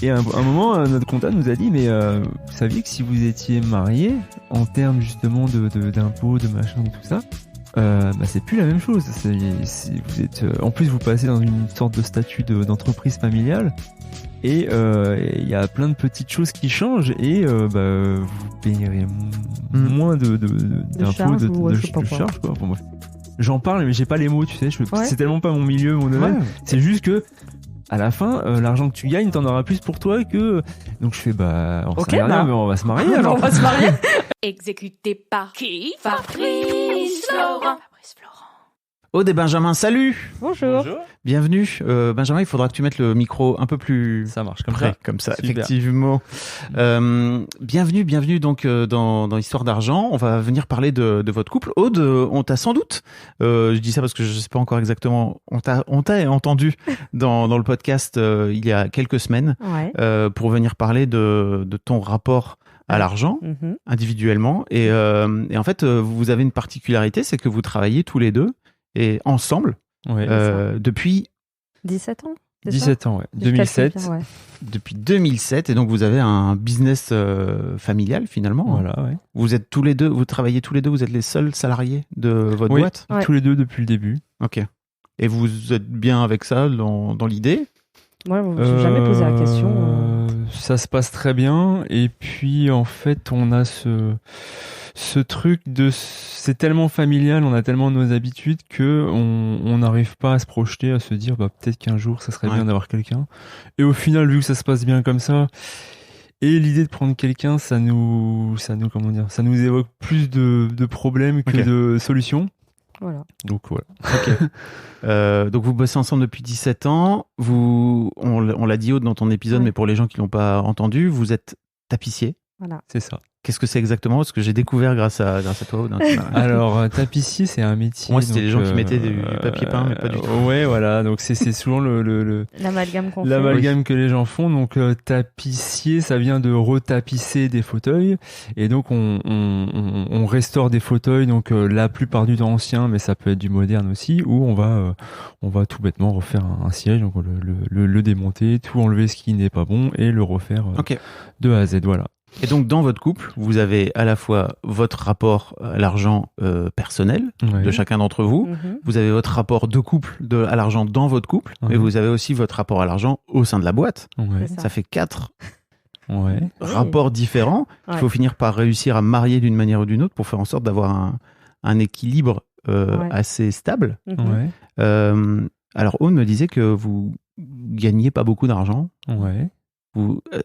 Et à un moment, notre comptable nous a dit, mais vous saviez que si vous étiez marié, en termes justement d'impôts, de machin, de tout ça, c'est plus la même chose. Vous êtes, en plus, vous passez dans une sorte de statut d'entreprise familiale. Et il y a plein de petites choses qui changent et vous payerez moins d'impôts, de charges, quoi. Enfin, bref. J'en parle, mais j'ai pas les mots, tu sais. C'est tellement pas mon milieu, mon domaine. Ouais. C'est juste que à la fin, l'argent que tu gagnes, t'en auras plus pour toi que. Donc je fais on sait rien, mais on va se marier alors. On va se marier. Exécuté par qui? Fabrice Florent. Aude et Benjamin, salut. Bonjour. Bienvenue. Benjamin, il faudra que tu mettes le micro un peu plus... Ça marche, comme près, ça. Comme ça, Super. Effectivement. Bienvenue donc dans Histoire d'argent. On va venir parler de votre couple. Aude, on t'a sans doute, je dis ça parce que je sais pas encore exactement, on t'a entendu dans le podcast il y a quelques semaines pour venir parler de ton rapport à l'argent, individuellement. Et en fait, vous avez une particularité, c'est que vous travaillez tous les deux et ensemble depuis 17 ans. 17 ans, ouais. 2007. Bien, ouais. Depuis 2007, et donc vous avez un business familial finalement. Voilà, ouais. Vous êtes tous les deux, vous travaillez tous les deux, vous êtes les seuls salariés de votre boîte. Oui, tous les deux depuis le début. Ok. Et vous êtes bien avec ça dans l'idée? Moi, je n'ai jamais posé la question. Ça se passe très bien, et puis en fait, on a ce truc c'est tellement familial, on a tellement nos habitudes que on n'arrive pas à se projeter, à se dire peut-être qu'un jour ça serait bien d'avoir quelqu'un. Et au final, vu que ça se passe bien comme ça, et l'idée de prendre quelqu'un, ça nous évoque plus de problèmes que de solutions. Voilà. Donc voilà. Ok. Donc vous bossez ensemble depuis 17 ans. On l'a dit dans ton épisode, mais pour les gens qui l'ont pas entendu, vous êtes tapissier. Voilà. C'est ça. Qu'est-ce que c'est exactement? Parce que j'ai découvert grâce à toi. Alors, tapissier, c'est un métier. Moi, c'était les gens qui mettaient du papier peint, mais pas du tout. Ouais, voilà. Donc, c'est souvent l'amalgame qu'on fait. L'amalgame que les gens font. Donc, tapissier, ça vient de retapisser des fauteuils. Et donc, on restaure des fauteuils. Donc, la plupart du temps anciens, mais ça peut être du moderne aussi, où on va tout bêtement refaire un siège. Donc, le démonter, tout enlever ce qui n'est pas bon et le refaire de A à Z. Voilà. Et donc, dans votre couple, vous avez à la fois votre rapport à l'argent personnel de chacun d'entre vous, vous avez votre rapport de couple à l'argent dans votre couple, et vous avez aussi votre rapport à l'argent au sein de la boîte. Ça fait 4 rapports différents qu'il faut finir par réussir à marier d'une manière ou d'une autre pour faire en sorte d'avoir un équilibre assez stable. Alors, Aude me disait que vous gagnez pas beaucoup d'argent.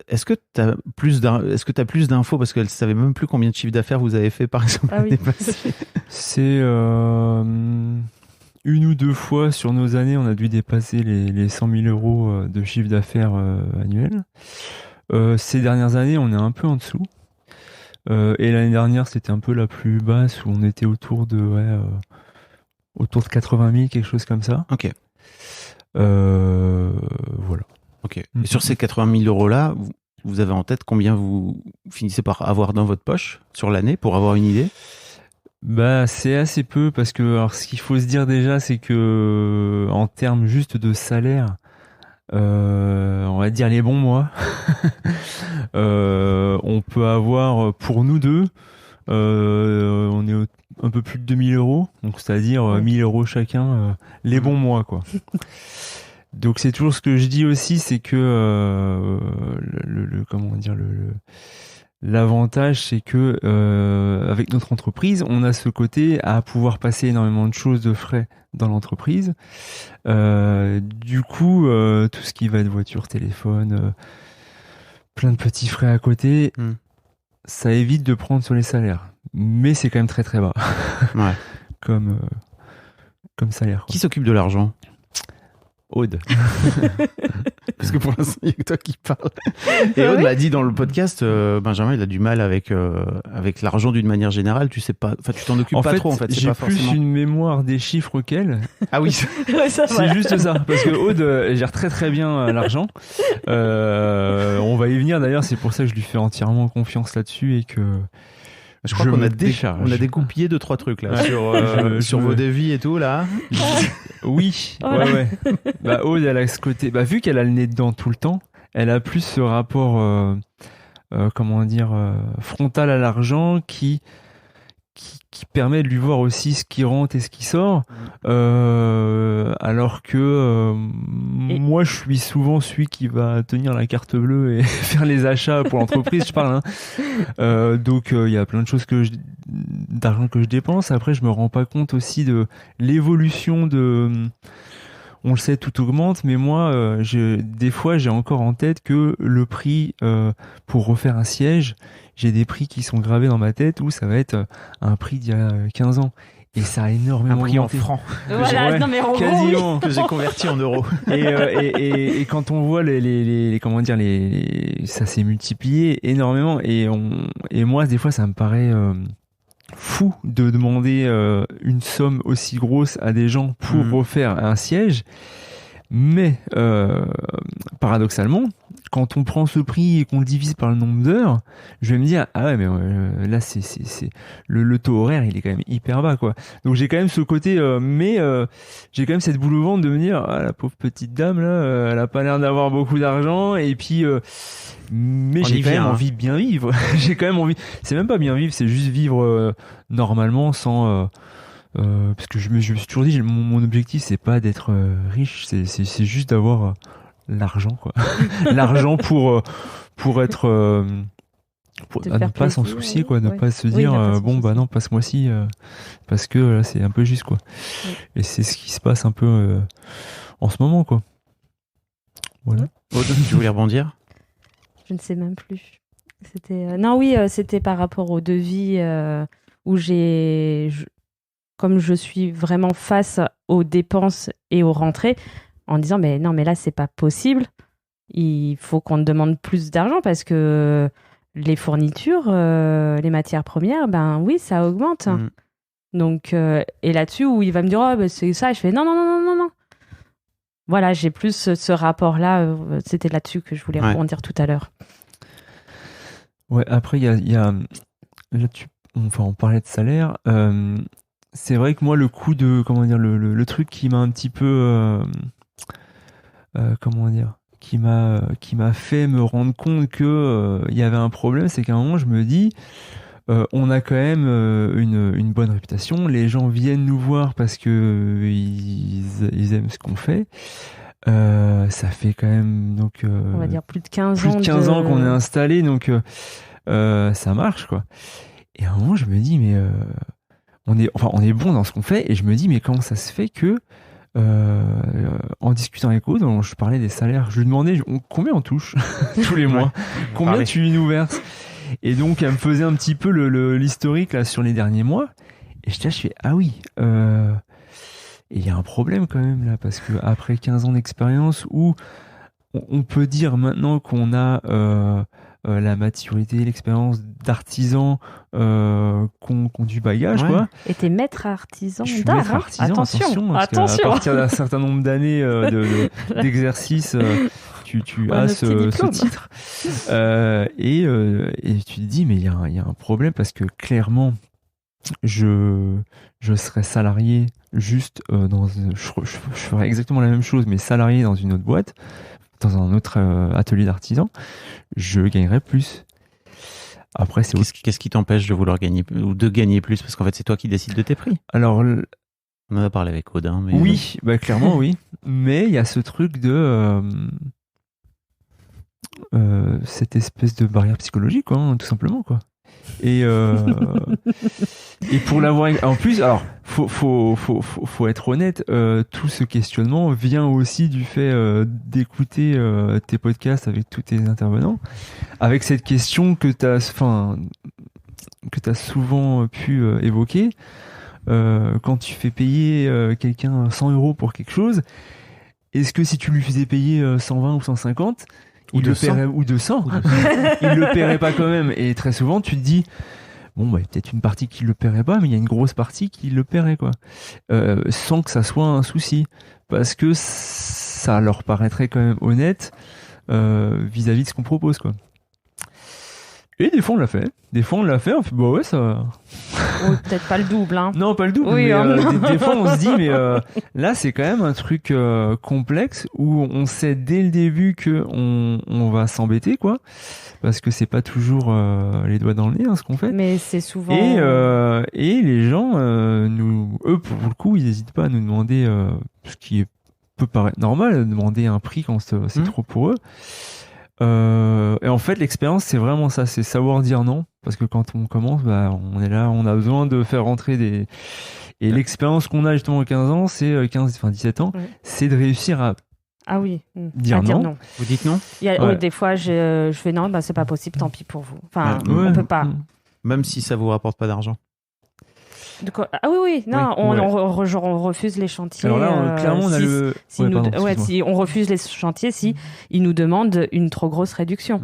Est-ce que tu as plus d'infos parce qu'elle ne savait même plus combien de chiffre d'affaires vous avez fait par exemple l'année passée? C'est une ou deux fois sur nos années, on a dû dépasser les 100 000 euros de chiffre d'affaires annuel. Ces dernières années, on est un peu en dessous. Et l'année dernière, c'était un peu la plus basse où on était autour de 80 000, quelque chose comme ça. Ok. Voilà. Ok. Et sur ces 80 000 euros-là, vous avez en tête combien vous finissez par avoir dans votre poche sur l'année pour avoir une idée? C'est assez peu parce que alors, ce qu'il faut se dire déjà, c'est que en termes juste de salaire, on va dire les bons mois, on peut avoir pour nous deux, on est un peu plus de 2 000 euros, donc c'est-à-dire 1 000 euros chacun, les bons mois, quoi. Donc c'est toujours ce que je dis aussi, c'est que l'avantage, c'est que avec notre entreprise, on a ce côté à pouvoir passer énormément de choses de frais dans l'entreprise. Du coup, tout ce qui va être voiture, téléphone, plein de petits frais à côté, ça évite de prendre sur les salaires. Mais c'est quand même très très bas comme salaire, quoi. Qui s'occupe de l'argent? Aude. Parce que pour l'instant, il n'y a que toi qui parle. Et Aude m'a dit dans le podcast, Benjamin, il a du mal avec l'argent d'une manière générale. Tu sais pas, enfin, tu t'en occupes pas trop en fait. J'ai pas plus une mémoire des chiffres qu'elle. Ah oui. C'est juste ça. Parce que Aude gère très très bien l'argent. On va y venir d'ailleurs. C'est pour ça que je lui fais entièrement confiance là-dessus et que. Je crois qu'on a découpillé 2-3 trucs là sur vos devis et tout là. Oui, ouais. Aude, elle a ce côté. Vu qu'elle a le nez dedans tout le temps, elle a plus ce rapport, frontal à l'argent qui permet de lui voir aussi ce qui rentre et ce qui sort, alors que moi je suis souvent celui qui va tenir la carte bleue et faire les achats pour l'entreprise, je parle, hein. Donc il y a plein de choses d'argent que je dépense. Après je me rends pas compte aussi de l'évolution on le sait, tout augmente, mais moi, des fois, j'ai encore en tête que le prix pour refaire un siège, j'ai des prix qui sont gravés dans ma tête où ça va être un prix d'il y a 15 ans. Et ça a énormément augmenté. En francs. Voilà, non mais en quasiment. Que j'ai converti en euros. Et quand on voit ça s'est multiplié énormément. Et moi, des fois, ça me paraît fou de demander une somme aussi grosse à des gens pour refaire un siège, mais paradoxalement, quand on prend ce prix et qu'on le divise par le nombre d'heures, je vais me dire ah ouais, mais là c'est le taux horaire il est quand même hyper bas, quoi. Donc j'ai quand même ce côté mais j'ai quand même cette boule au ventre de me dire ah, la pauvre petite dame là, elle a pas l'air d'avoir beaucoup d'argent, et puis mais j'ai quand même envie de bien vivre. J'ai quand même envie, c'est même pas bien vivre, c'est juste vivre normalement sans parce que je me suis toujours dit mon objectif c'est pas d'être riche, c'est juste d'avoir l'argent, quoi. L'argent pour être à ne pas s'en soucier, quoi, ne pas se dire bon bah non, pas ce mois-ci parce que là c'est un peu juste, quoi. Et c'est ce qui se passe un peu en ce moment, quoi. Voilà. Tu voulais rebondir? Je ne sais même plus. C'était c'était par rapport au devis où comme je suis vraiment face aux dépenses et aux rentrées, en disant mais non, mais là c'est pas possible, il faut qu'on te demande plus d'argent parce que les fournitures, les matières premières, ben oui, ça augmente. Donc et là-dessus où il va me dire oh ben c'est ça, je fais non. Voilà, j'ai plus ce rapport-là, c'était là-dessus que je voulais rebondir tout à l'heure. Ouais, après il y a là on parlait de salaire, c'est vrai que moi le coup de le truc qui m'a un petit peu qui m'a fait me rendre compte que il y avait un problème, c'est qu'à un moment je me dis on a quand même une bonne réputation, les gens viennent nous voir parce que ils aiment ce qu'on fait. Ça fait quand même donc on va dire plus de 15 ans qu'on est installé, donc ça marche, quoi. Et à un moment je me dis mais on est bon dans ce qu'on fait, et je me dis mais comment ça se fait que en discutant avec Aude, je parlais des salaires, je lui demandais combien on touche tous les mois, combien tu nous verses, et donc elle me faisait un petit peu l'historique là sur les derniers mois, et je fais ah oui, et il y a un problème quand même là, parce que après 15 ans d'expérience où on peut dire maintenant qu'on a la maturité, l'expérience d'artisan, qu'on du bagage, quoi. Et t'es maître artisan d'art, maître artisan, attention. À partir d'un certain nombre d'années d'exercice, tu as ce titre. Et tu te dis, mais il y a un problème, parce que clairement, je serais salarié juste je ferais exactement la même chose, mais salarié dans une autre boîte, dans un autre atelier d'artisan, je gagnerais plus. Après, qu'est-ce qui t'empêche de vouloir gagner ou de gagner plus, parce qu'en fait c'est toi qui décides de tes prix. Alors on en a parlé avec Aude, mais oui, bah clairement oui, mais il y a ce truc de cette espèce de barrière psychologique, quoi, tout simplement, quoi. Et pour l'avoir en plus, alors faut être honnête, tout ce questionnement vient aussi du fait d'écouter tes podcasts avec tous tes intervenants, avec cette question que t'as souvent pu évoquer, quand tu fais payer quelqu'un 100 € pour quelque chose, est-ce que si tu lui faisais payer 120 ou 150, il le paierait, ou 200, il le paierait pas quand même? Et très souvent tu te dis bon, bah, peut-être une partie qui le paierait pas, mais il y a une grosse partie qui le paierait, quoi, sans que ça soit un souci, parce que ça leur paraîtrait quand même honnête vis-à-vis de ce qu'on propose, quoi. Et des fois on l'a fait. On fait bah ouais ça. Peut-être pas le double, hein. Non, pas le double. Oui, mais des fois on se dit mais là c'est quand même un truc complexe où on sait dès le début que on va s'embêter quoi, parce que c'est pas toujours les doigts dans le nez ce qu'on fait. Mais c'est souvent. Et les gens eux pour le coup ils n'hésitent pas à nous demander ce qui peut paraître normal, de demander un prix quand c'est trop pour eux. Et en fait, l'expérience, c'est vraiment ça, c'est savoir dire non, parce que quand on commence, bah, on est là, on a besoin de faire rentrer des. Et l'expérience qu'on a justement à 15 ans, c'est 17 ans, c'est de réussir à. Ah oui, dire non. Vous dites non? Des fois, je fais non, bah, c'est pas possible, tant pis pour vous. Enfin, on peut pas. Même si ça vous rapporte pas d'argent. Ah oui, non, on refuse les chantiers. Alors là, clairement, on a si on refuse les chantiers si ils nous demandent une trop grosse réduction.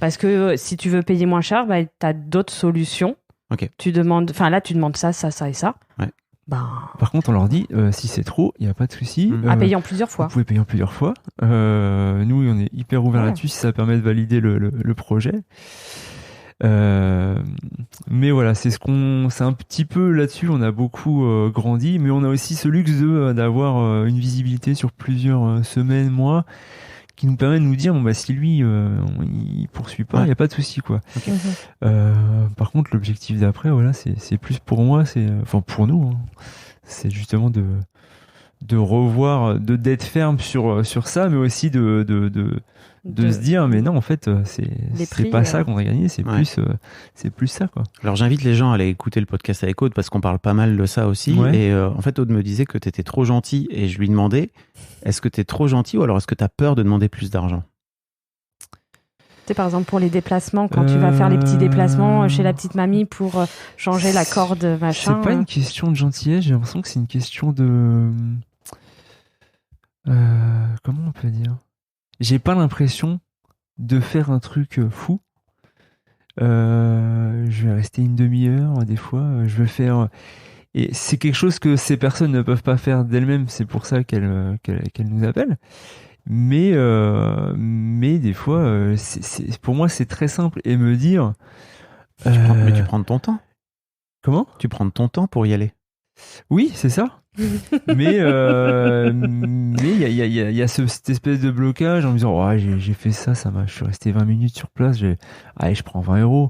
Parce que si tu veux payer moins cher, bah, tu as d'autres solutions. Okay. Tu demandes ça et ça. Ouais. Par contre, on leur dit, si c'est trop, il n'y a pas de souci. À payer en plusieurs fois. Vous pouvez payer en plusieurs fois. Nous, on est hyper ouverts là-dessus si ça permet de valider le projet. Mais voilà, c'est un petit peu là-dessus, on a beaucoup grandi, mais on a aussi ce luxe d'avoir une visibilité sur plusieurs semaines, mois, qui nous permet de nous dire, bon bah si lui il poursuit pas, il n'y a pas de souci quoi. Okay. Par contre, l'objectif d'après, voilà, c'est plus pour moi, enfin pour nous, hein, c'est justement de revoir, d'être ferme sur ça, mais aussi de se dire mais non en fait c'est pas ça qu'on a gagné, c'est plus ça quoi. Alors j'invite les gens à aller écouter le podcast avec Aude parce qu'on parle pas mal de ça aussi et en fait Aude me disait que t'étais trop gentil et je lui demandais est-ce que t'es trop gentil ou alors est-ce que t'as peur de demander plus d'argent? Tu sais, par exemple pour les déplacements, quand tu vas faire les petits déplacements chez la petite mamie pour changer la corde machin. C'est pas une question de gentillesse, j'ai l'impression que c'est une question de comment on peut dire, j'ai pas l'impression de faire un truc fou. Je vais rester une demi-heure, des fois, je vais faire. Et c'est quelque chose que ces personnes ne peuvent pas faire d'elles-mêmes, c'est pour ça qu'elles nous appellent. Mais des fois, pour moi, c'est très simple. Et me dire. Mais tu prends ton temps. Comment? Tu prends ton temps pour y aller. Oui, c'est ça. mais il y a cette espèce de blocage en me disant j'ai fait ça je suis resté 20 minutes sur place, je prends 20 €.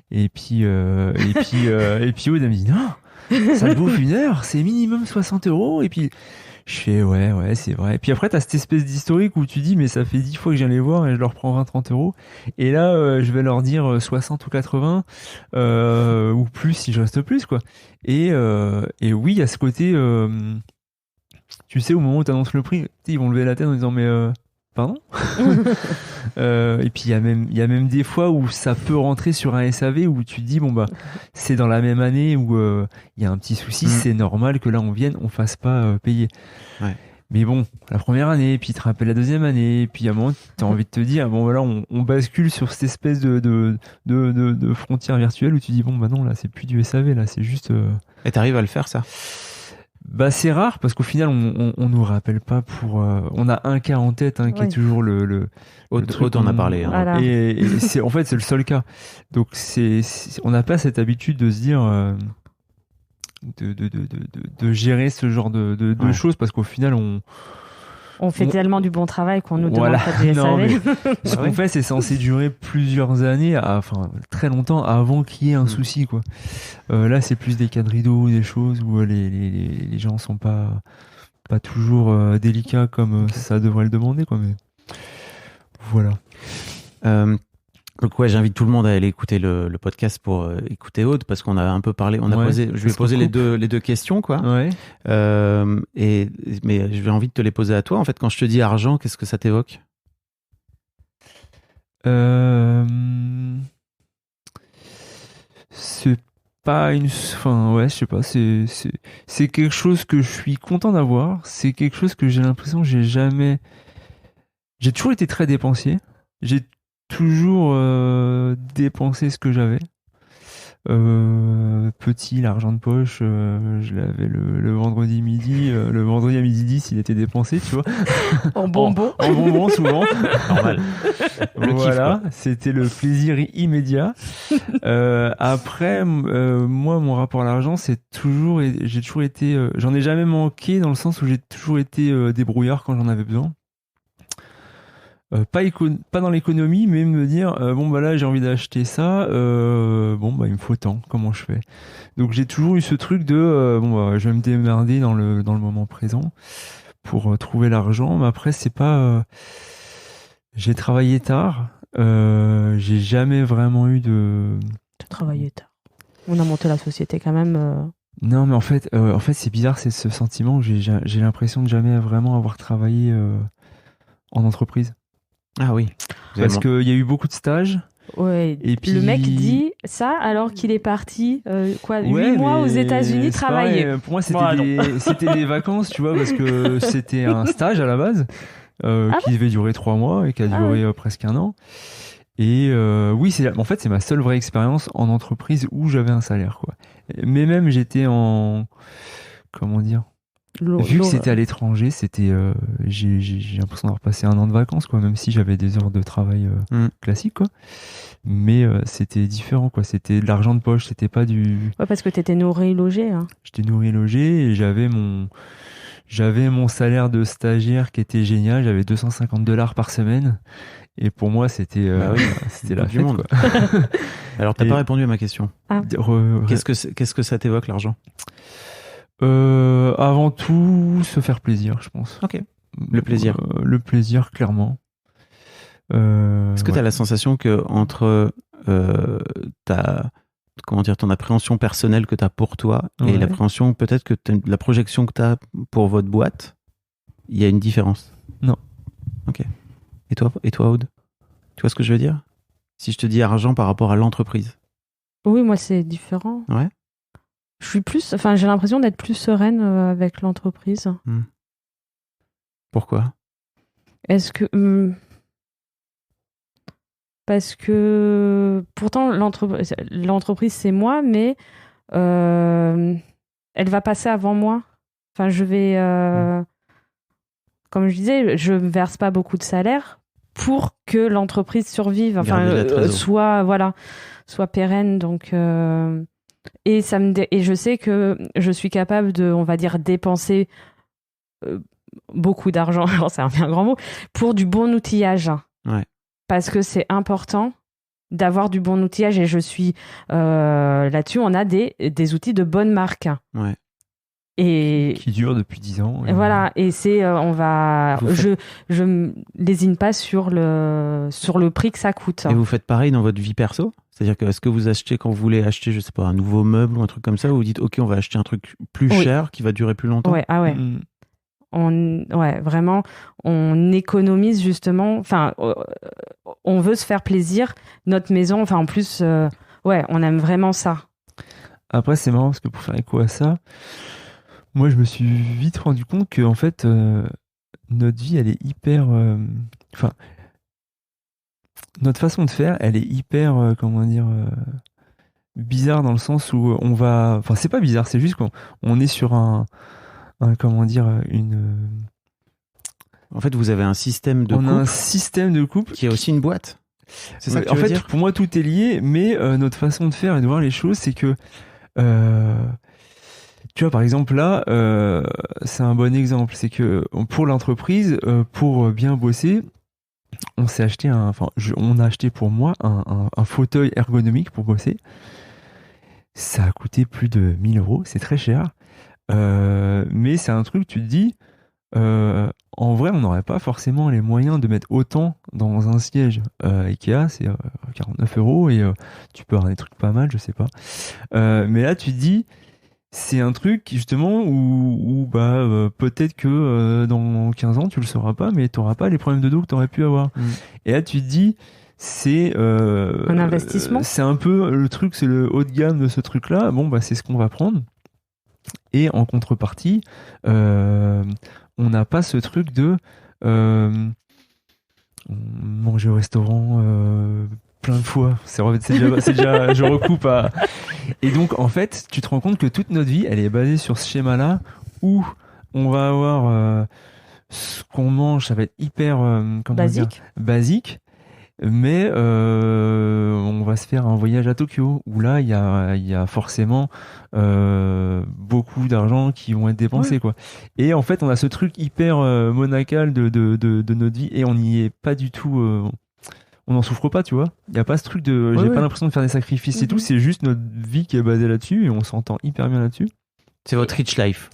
Et puis Aude elle me dit non, ça te bouffe une heure, c'est minimum 60 €. Et puis je fais ouais c'est vrai. Et puis après t'as cette espèce d'historique où tu dis mais ça fait 10 fois que je viens les voir et je leur prends 20-30 €. Et là je vais leur dire 60 ou 80 ou plus si je reste plus quoi. Et oui, il y a ce côté, tu sais, au moment où tu annonces le prix, ils vont lever la tête en disant mais pardon. Et puis il y a même des fois où ça peut rentrer sur un SAV où tu te dis bon bah c'est dans la même année où il y a un petit souci, c'est normal que là on fasse pas payer. Ouais. Mais bon, la première année, puis tu te rappelles la deuxième année, puis à un moment, tu as envie de te dire, bon voilà, on bascule sur cette espèce de frontière virtuelle où tu dis, bon bah non, là, c'est plus du SAV, là, c'est juste. Et t'arrives à le faire, ça? Bah, c'est rare, parce qu'au final, on nous rappelle pas pour. On a un cas en tête, qui est toujours le Aude en a parlé. Hein. Voilà. Et en fait, c'est le seul cas. Donc, on n'a pas cette habitude de se dire. De gérer ce genre de choses parce qu'au final on fait tellement du bon travail qu'on nous demande pas du SAV. Ce qu'on fait c'est censé durer plusieurs années, enfin très longtemps avant qu'il y ait un souci quoi. Là c'est plus des cas de rideaux, des choses où les gens sont pas toujours délicats comme ça devrait le demander quoi, mais voilà. Donc j'invite tout le monde à aller écouter le podcast pour écouter Aude parce qu'on a un peu parlé, je lui ai posé les deux questions quoi. Ouais. Mais j'ai envie de te les poser à toi. En fait, quand je te dis argent, qu'est-ce que ça t'évoque? C'est pas une, enfin ouais, je sais pas. C'est quelque chose que je suis content d'avoir. C'est quelque chose que j'ai l'impression que j'ai toujours été très dépensier. J'ai toujours dépensé ce que j'avais. Petit, l'argent de poche, je l'avais le vendredi midi, le vendredi à midi 10, il était dépensé, tu vois. En bonbons. En bonbons, souvent. Normal. Voilà, c'était le plaisir immédiat. Après, moi, mon rapport à l'argent, j'ai toujours été, j'en ai jamais manqué dans le sens où j'ai toujours été débrouillard quand j'en avais besoin. Pas dans l'économie, mais me dire bon bah là j'ai envie d'acheter ça, bon bah il me faut tant, comment je fais? Donc j'ai toujours eu ce truc de bon bah je vais me démerder dans le moment présent pour trouver l'argent, mais après c'est pas j'ai travaillé tard, j'ai jamais vraiment eu de Travailler tard. On a monté la société quand même. Non mais en fait c'est bizarre, c'est ce sentiment où j'ai l'impression de jamais vraiment avoir travaillé en entreprise. Ah oui. Parce qu'il y a eu beaucoup de stages. Ouais. Et puis... Le mec dit ça alors qu'il est parti 8 mois aux États-Unis travailler. Pareil, pour moi, c'était des vacances, tu vois, parce que c'était un stage à la base qui devait durer 3 mois et qui a duré presque 1 an. Et oui, en fait, c'est ma seule vraie expérience en entreprise où j'avais un salaire, quoi. Mais même, j'étais en... Comment dire ? Vu que c'était à l'étranger, j'ai l'impression d'avoir passé 1 an de vacances, quoi, même si j'avais des heures de travail classiques, quoi. Mais c'était différent, quoi. C'était de l'argent de poche, c'était pas du... Ouais, parce que t'étais nourri, logé. Hein. J'étais nourri, logé, et j'avais mon salaire de stagiaire qui était génial. J'avais $250 par semaine. Et pour moi, c'était c'était la fête, quoi. Alors, t'as pas répondu à ma question. Ah. Qu'est-ce que ça t'évoque, l'argent ? Avant tout, se faire plaisir, je pense. Ok. Le plaisir. Le plaisir, clairement. Est-ce que tu as la sensation que entre ton appréhension personnelle que tu as pour toi et l'appréhension, peut-être que la projection que tu as pour votre boîte, il y a une différence? Non. Ok. Et toi, Aude? Tu vois ce que je veux dire? Si je te dis argent par rapport à l'entreprise. Oui, moi, c'est différent. Ouais. J'ai l'impression d'être plus sereine avec l'entreprise. Pourquoi? Est-ce que... Parce que pourtant, l'entreprise, c'est moi, mais elle va passer avant moi. Enfin, je vais... Comme je disais, je ne verse pas beaucoup de salaire pour que l'entreprise survive, soit pérenne. Donc... Et je sais que je suis capable de, on va dire, dépenser beaucoup d'argent, c'est un bien grand mot, pour du bon outillage. Ouais. Parce que c'est important d'avoir du bon outillage et je suis là-dessus, on a des outils de bonne marque. Ouais. Et qui durent depuis 10 ans. Et voilà, et c'est, je me lésine pas sur le prix que ça coûte. Et vous faites pareil dans votre vie perso? C'est-à-dire que est-ce que vous achetez, quand vous voulez acheter, je sais pas, un nouveau meuble ou un truc comme ça, ou vous dites, ok, on va acheter un truc plus cher qui va durer plus longtemps? Ouais, ah ouais. Vraiment, on économise justement, enfin, on veut se faire plaisir. Notre maison, enfin, en plus, on aime vraiment ça. Après, c'est marrant parce que pour faire écho à ça, moi, je me suis vite rendu compte que, en fait, notre vie, elle est hyper... notre façon de faire, elle est hyper, bizarre dans le sens où on va... Enfin, c'est pas bizarre, c'est juste qu'on est sur En fait, vous avez un système de couple. On a un système de couple qui est aussi une boîte. C'est ça que tu veux dire ? Pour moi, tout est lié, mais notre façon de faire et de voir les choses, c'est que... tu vois, par exemple, là, c'est un bon exemple. C'est que pour l'entreprise, pour bien bosser, on s'est acheté on a acheté pour moi un fauteuil ergonomique pour bosser. Ça a coûté plus de 1 000 €. C'est très cher. Mais c'est un truc, tu te dis, en vrai, on n'aurait pas forcément les moyens de mettre autant dans un siège. Ikea, c'est 49 € et tu peux avoir des trucs pas mal, je sais pas. Mais là, tu te dis, c'est un truc justement où peut-être que dans 15 ans, tu le sauras pas, mais tu n'auras pas les problèmes de dos que tu aurais pu avoir. Et là, tu te dis, c'est un investissement. C'est un peu le truc, c'est le haut de gamme de ce truc-là. Bon, c'est ce qu'on va prendre. Et en contrepartie, on n'a pas ce truc de manger au restaurant plein de fois. C'est déjà, je recoupe à. Et donc, en fait, tu te rends compte que toute notre vie, elle est basée sur ce schéma-là où on va avoir ce qu'on mange, ça va être hyper basique. Mais on va se faire un voyage à Tokyo où là il y a forcément beaucoup d'argent qui vont être dépensés quoi. Et en fait on a ce truc hyper monacal de notre vie et on n'y est pas du tout. On n'en souffre pas, tu vois. Il n'y a pas ce truc de. J'ai pas l'impression de faire des sacrifices et tout. C'est juste notre vie qui est basée là-dessus et on s'entend hyper bien là-dessus. C'est votre rich life.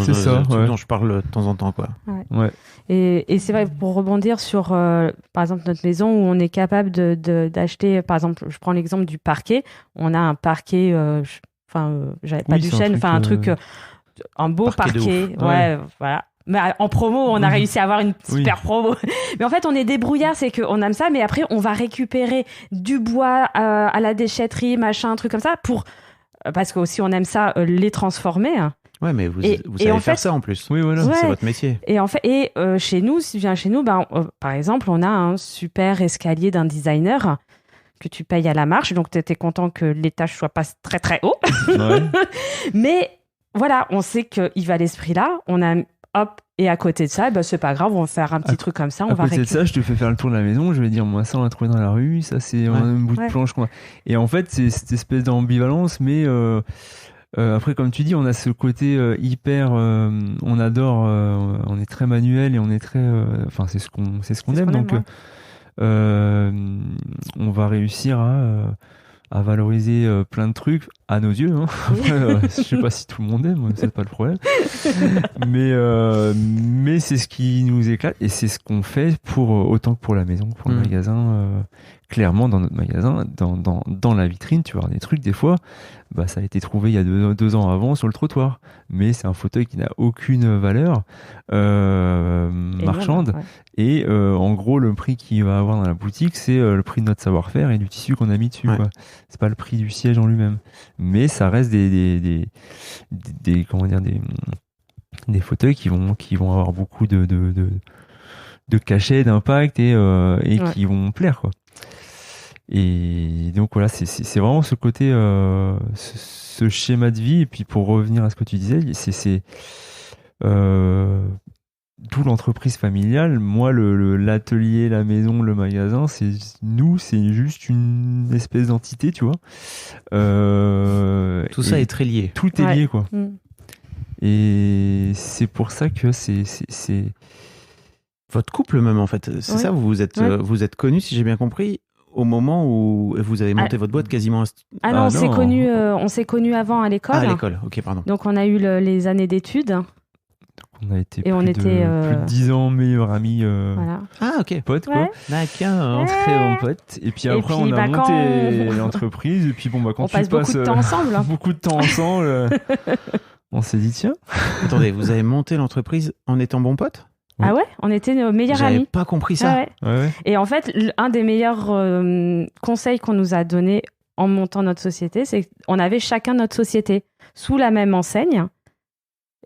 C'est ça, dont je parle de temps en temps, quoi. Ouais. Et c'est vrai, pour rebondir sur, par exemple, notre maison où on est capable d'acheter, par exemple, je prends l'exemple du parquet. On a un parquet, j'avais pas du chêne, un truc, un beau parquet. Ouais, voilà. Mais en promo, on a réussi à avoir une super promo. Mais en fait, on est débrouillard, c'est qu'on aime ça, mais après, on va récupérer du bois à la déchetterie, machin, un truc comme ça, parce que aussi on aime ça, les transformer. Ouais, mais vous savez faire ça en plus. Oui, voilà. C'est votre métier. Et en fait, chez nous, si tu viens chez nous, par exemple, on a un super escalier d'un designer que tu payes à la marche, donc tu étais content que l'étage soit pas très très haut. Ouais. Mais voilà, on sait qu'il valait ce prix-là. On a et à côté de ça, c'est pas grave, on va faire un petit truc comme ça. À côté de ça, je te fais faire le tour de la maison, je vais dire, moi, ça, on l'a trouvé dans la rue, ça, c'est un bout de planche. Quoi. Et en fait, c'est cette espèce d'ambivalence, mais après, comme tu dis, on a ce côté hyper. On adore, on est très manuel et on est très. C'est ce qu'on aime. Donc, on va réussir à valoriser plein de trucs à nos yeux. Hein. Après, je sais pas si tout le monde aime, c'est pas le problème. Mais c'est ce qui nous éclate et c'est ce qu'on fait autant que pour la maison, pour le magasin. Clairement, dans notre magasin, dans la vitrine, tu vois des trucs, des fois, ça a été trouvé il y a deux ans avant sur le trottoir. Mais c'est un fauteuil qui n'a aucune valeur marchande. Et en gros, le prix qu'il va avoir dans la boutique, c'est le prix de notre savoir-faire et du tissu qu'on a mis dessus. Quoi. C'est pas le prix du siège en lui-même. Mais ça reste des fauteuils qui vont avoir beaucoup de cachet, d'impact et qui vont plaire, quoi. Et donc voilà, c'est vraiment ce côté, ce schéma de vie. Et puis pour revenir à ce que tu disais, c'est d'où l'entreprise familiale. Moi, l'atelier, la maison, le magasin, c'est juste une espèce d'entité, tu vois. Tout ça est très lié. Tout est lié, quoi. Et c'est pour ça que c'est votre couple même, en fait. C'est ça, vous êtes connus, si j'ai bien compris, au moment où vous avez monté votre boîte quasiment. On s'est connus avant à l'école. À l'école, ok, pardon. Donc on a eu les années d'études. On a été plus de 10 ans meilleurs amis, voilà. Ok, potes, quoi. D'accord. Très bons potes. Et puis après, on a monté l'entreprise. Et puis quand on passe beaucoup de temps ensemble. Beaucoup de temps ensemble. On s'est dit, tiens. Attendez, vous avez monté l'entreprise en étant bons potes ? Ah ouais, on était nos meilleurs amis. J'avais pas compris ça. Ouais. Et en fait, un des meilleurs conseils qu'on nous a donné en montant notre société, c'est qu'on avait chacun notre société sous la même enseigne.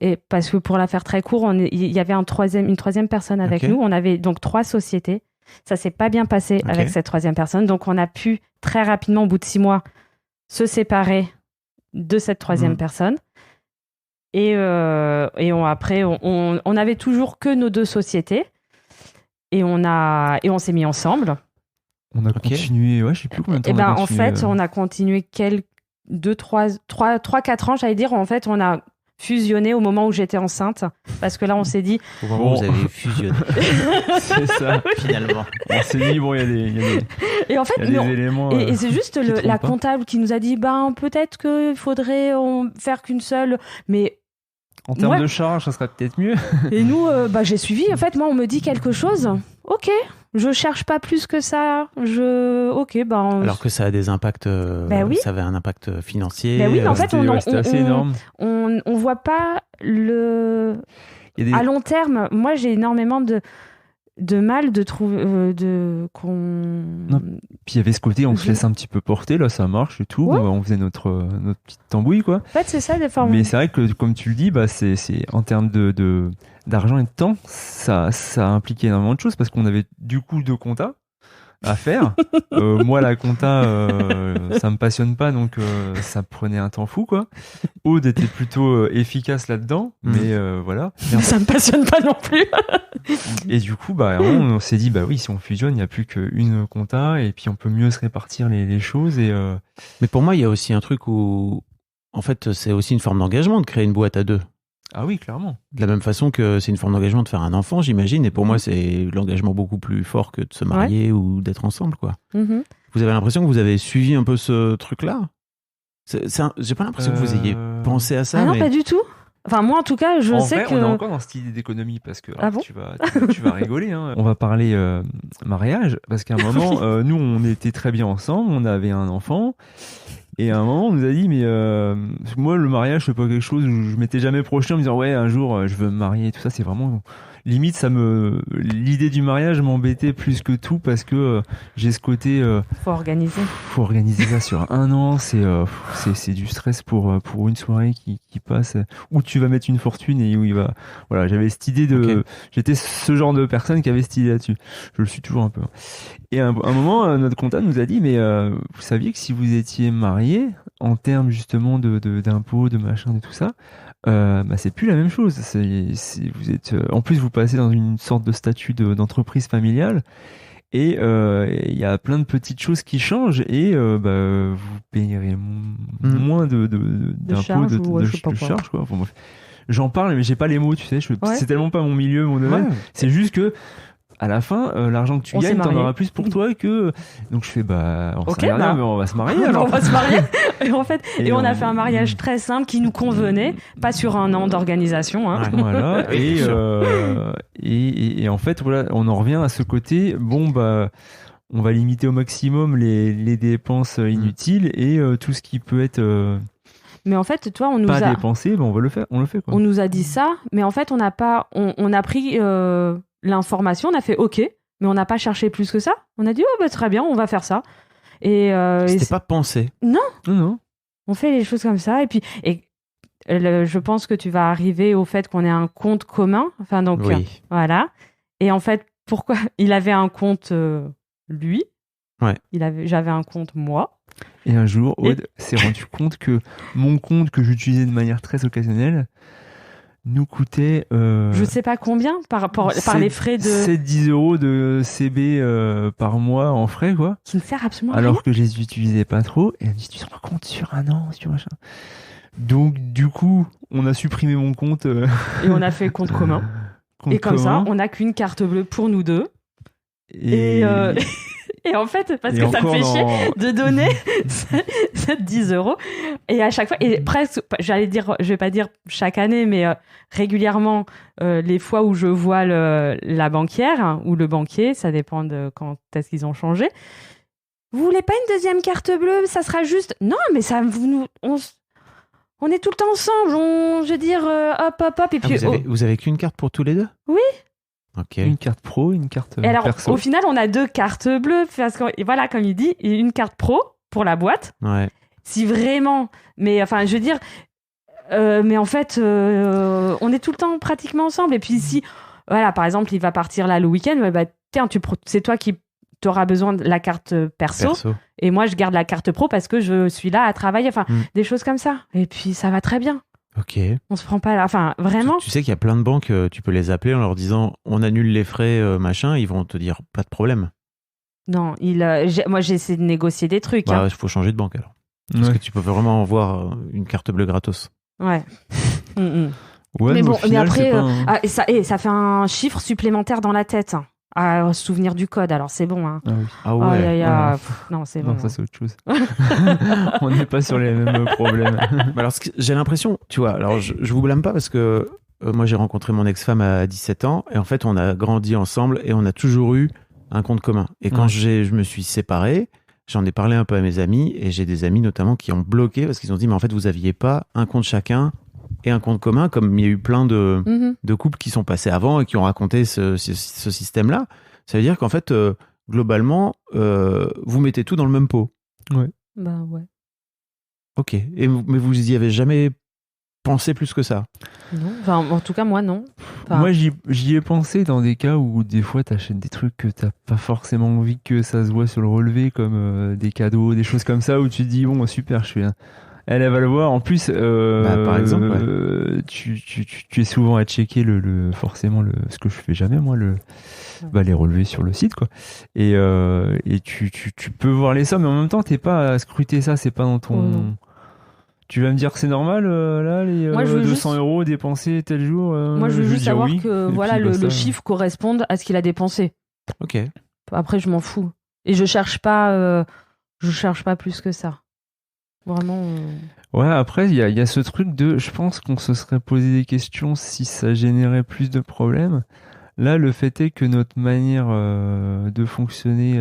Et parce que pour la faire très court, il y avait une troisième personne avec nous. On avait donc 3 sociétés. Ça s'est pas bien passé avec cette troisième personne. Donc on a pu très rapidement, au bout de 6 mois, se séparer de cette troisième personne. Et après, on avait toujours que nos 2 sociétés. Et on s'est mis ensemble. On a continué, je sais plus combien de temps. En fait, on a continué 3-4 ans, j'allais dire. En fait, on a fusionné au moment où j'étais enceinte. Parce que là, on s'est dit... Au moment où vous avez fusionné. C'est ça, finalement. On s'est dit, bon, il y a des... Et en fait, des éléments, et c'est juste la comptable qui nous a dit, peut-être qu'il faudrait faire qu'une seule... Mais en termes de charge, ça serait peut-être mieux. Et nous, j'ai suivi. En fait, moi, on me dit quelque chose. Ok, je cherche pas plus que ça. Alors que ça a des impacts. Ça avait un impact financier. Oui, en fait, c'était assez énorme. On voit pas à long terme. Moi, j'ai énormément de mal de trouver Puis il y avait ce côté, on se laisse un petit peu porter, là ça marche et tout, on faisait notre petite tambouille, quoi. En fait, c'est ça des formes. Mais c'est vrai que comme tu le dis, c'est en termes d'argent et de temps, ça a impliqué énormément de choses parce qu'on avait du coup 2 comptas, à faire. Moi, la compta, ça me passionne pas, donc ça prenait un temps fou, quoi. Aude était plutôt efficace là-dedans, mais voilà. Ça me passionne pas non plus. Et du coup, on s'est dit, oui, si on fusionne, il n'y a plus qu'une compta, et puis on peut mieux se répartir les choses. Mais pour moi, il y a aussi un truc où, en fait, c'est aussi une forme d'engagement de créer une boîte à deux. Ah oui, clairement. De la même façon que c'est une forme d'engagement de faire un enfant, j'imagine. Et pour moi, c'est l'engagement beaucoup plus fort que de se marier ou d'être ensemble, quoi. Mm-hmm. Vous avez l'impression que vous avez suivi un peu ce truc-là ? J'ai pas l'impression que vous ayez pensé à ça. Ah non, pas du tout. Enfin, moi, en tout cas, je sais que... on est encore dans cette idée d'économie, parce que tu vas rigoler. Hein. On va parler mariage, parce qu'à un moment, nous, on était très bien ensemble, on avait un enfant. Et à un moment, on nous a dit, mais moi, le mariage, c'est pas quelque chose où je m'étais jamais projeté en me disant, ouais, un jour, je veux me marier et tout ça. C'est vraiment limite, l'idée du mariage m'embêtait plus que tout, parce que j'ai ce côté. Faut organiser ça sur un an. C'est du stress pour une soirée qui passe, où tu vas mettre une fortune et où il va. Voilà, j'avais cette idée j'étais ce genre de personne qui avait cette idée là-dessus. Je le suis toujours un peu. Et à un moment, notre comptable nous a dit, mais vous saviez que si vous étiez marié, en termes justement d'impôts, de machin, de tout ça, c'est plus la même chose. Vous êtes, en plus, vous passez dans une sorte de statut d'entreprise familiale, et il y a plein de petites choses qui changent, et vous payerez moins d'impôts, de charges, quoi. Enfin, bref. J'en parle, mais j'ai pas les mots, tu sais. C'est tellement pas mon milieu, mon domaine. Ouais. C'est juste que à la fin, l'argent que tu gagnes, t'en auras plus pour toi que. Donc je fais, on sait rien, mais on va se marier alors. On va se marier. Et en fait, on a fait un mariage très simple qui nous convenait, pas sur un an d'organisation. Hein. Voilà. Et en fait, voilà, on en revient à ce côté. On va limiter au maximum les dépenses inutiles, et tout ce qui peut être. Mais en fait, toi, on nous pas dépensé, on va le faire. On le fait, quoi. On nous a dit ça, mais en fait, on n'a pas. On a pris. L'information, on a fait OK, mais on n'a pas cherché plus que ça. On a dit très bien, on va faire ça. Et c'était pas pensé. Non. On fait les choses comme ça, et puis je pense que tu vas arriver au fait qu'on ait un compte commun. Enfin donc voilà. Et en fait, pourquoi il avait un compte lui. Ouais. J'avais un compte moi. Et un jour, Aude s'est rendu compte que mon compte que j'utilisais de manière très occasionnelle nous coûtait je sais pas combien par les frais de 7-10 euros de CB par mois en frais, quoi, qui ne sert absolument alors rien. Que je les utilisais pas trop. Et elle me dit, tu te rends compte, sur un an, sur machin. Donc du coup on a supprimé mon compte et on a fait compte commun. Comme ça on n'a qu'une carte bleue pour nous deux. Et en fait, parce que ça me fait chier de donner 10 euros. Et à chaque fois, et presque, je vais pas dire chaque année, mais régulièrement, les fois où je vois la banquière ou le banquier, ça dépend de quand est-ce qu'ils ont changé. Vous voulez pas une deuxième carte bleue? Ça sera juste. Non, mais ça, on est tout le temps ensemble. Je veux dire, hop. Et puis, vous avez qu'une carte pour tous les deux? Oui. Okay. Une carte pro, une carte et alors, perso. Au final, on a 2 cartes bleues. Parce que, voilà, comme il dit, une carte pro pour la boîte. Ouais. Si vraiment. Mais enfin, je veux dire. Mais en fait, on est tout le temps pratiquement ensemble. Et puis, si, voilà, par exemple, il va partir là le week-end, tiens, c'est toi qui t'auras besoin de la carte perso. Et moi, je garde la carte pro parce que je suis là à travailler. Enfin, des choses comme ça. Et puis, ça va très bien. Ok. On se prend pas là. Enfin, vraiment. Tu sais qu'il y a plein de banques, tu peux les appeler en leur disant on annule les frais, machin, ils vont te dire pas de problème. Non, moi j'ai essayé de négocier des trucs. Il faut changer de banque alors. Parce que tu peux vraiment avoir une carte bleue gratos. Ouais. Ouais, mais bon, final, mais après, ça fait un chiffre supplémentaire dans la tête. À se souvenir du code, alors c'est bon. Hein. Ah ouais. Non, c'est bon. Non, ça c'est autre chose. On n'est pas sur les mêmes problèmes. Alors, j'ai l'impression, tu vois, alors je vous blâme pas parce que moi j'ai rencontré mon ex-femme à 17 ans et en fait on a grandi ensemble et on a toujours eu un compte commun. Et quand je me suis séparé, j'en ai parlé un peu à mes amis et j'ai des amis notamment qui ont bloqué parce qu'ils ont dit mais en fait vous aviez pas un compte chacun et un compte commun, comme il y a eu plein de couples qui sont passés avant et qui ont raconté ce système-là. Ça veut dire qu'en fait, globalement, vous mettez tout dans le même pot. Ouais. Bah ouais. Ok. Mais vous y avez jamais pensé plus que ça. Non, enfin, en tout cas, moi, non. Enfin... Moi, j'y ai pensé dans des cas où des fois, t'achètes des trucs que t'as pas forcément envie que ça se voit sur le relevé, comme des cadeaux, des choses comme ça, où tu te dis, bon, super, elle va le voir. En plus, par exemple, tu es souvent à checker forcément ce que je fais jamais, moi, les relevés sur le site, quoi. Et tu peux voir les sommes, mais en même temps, t'es pas à scruter ça, c'est pas dans ton... Tu vas me dire que c'est normal, là, les 200 € dépensés tel jour Moi, je veux juste savoir oui. que voilà, le chiffre corresponde à ce qu'il a dépensé. Ok. Après, je m'en fous. Et je cherche pas plus que ça. Vraiment. Ouais, après, il y a ce truc de... Je pense qu'on se serait posé des questions si ça générait plus de problèmes. Là, le fait est que notre manière de fonctionner...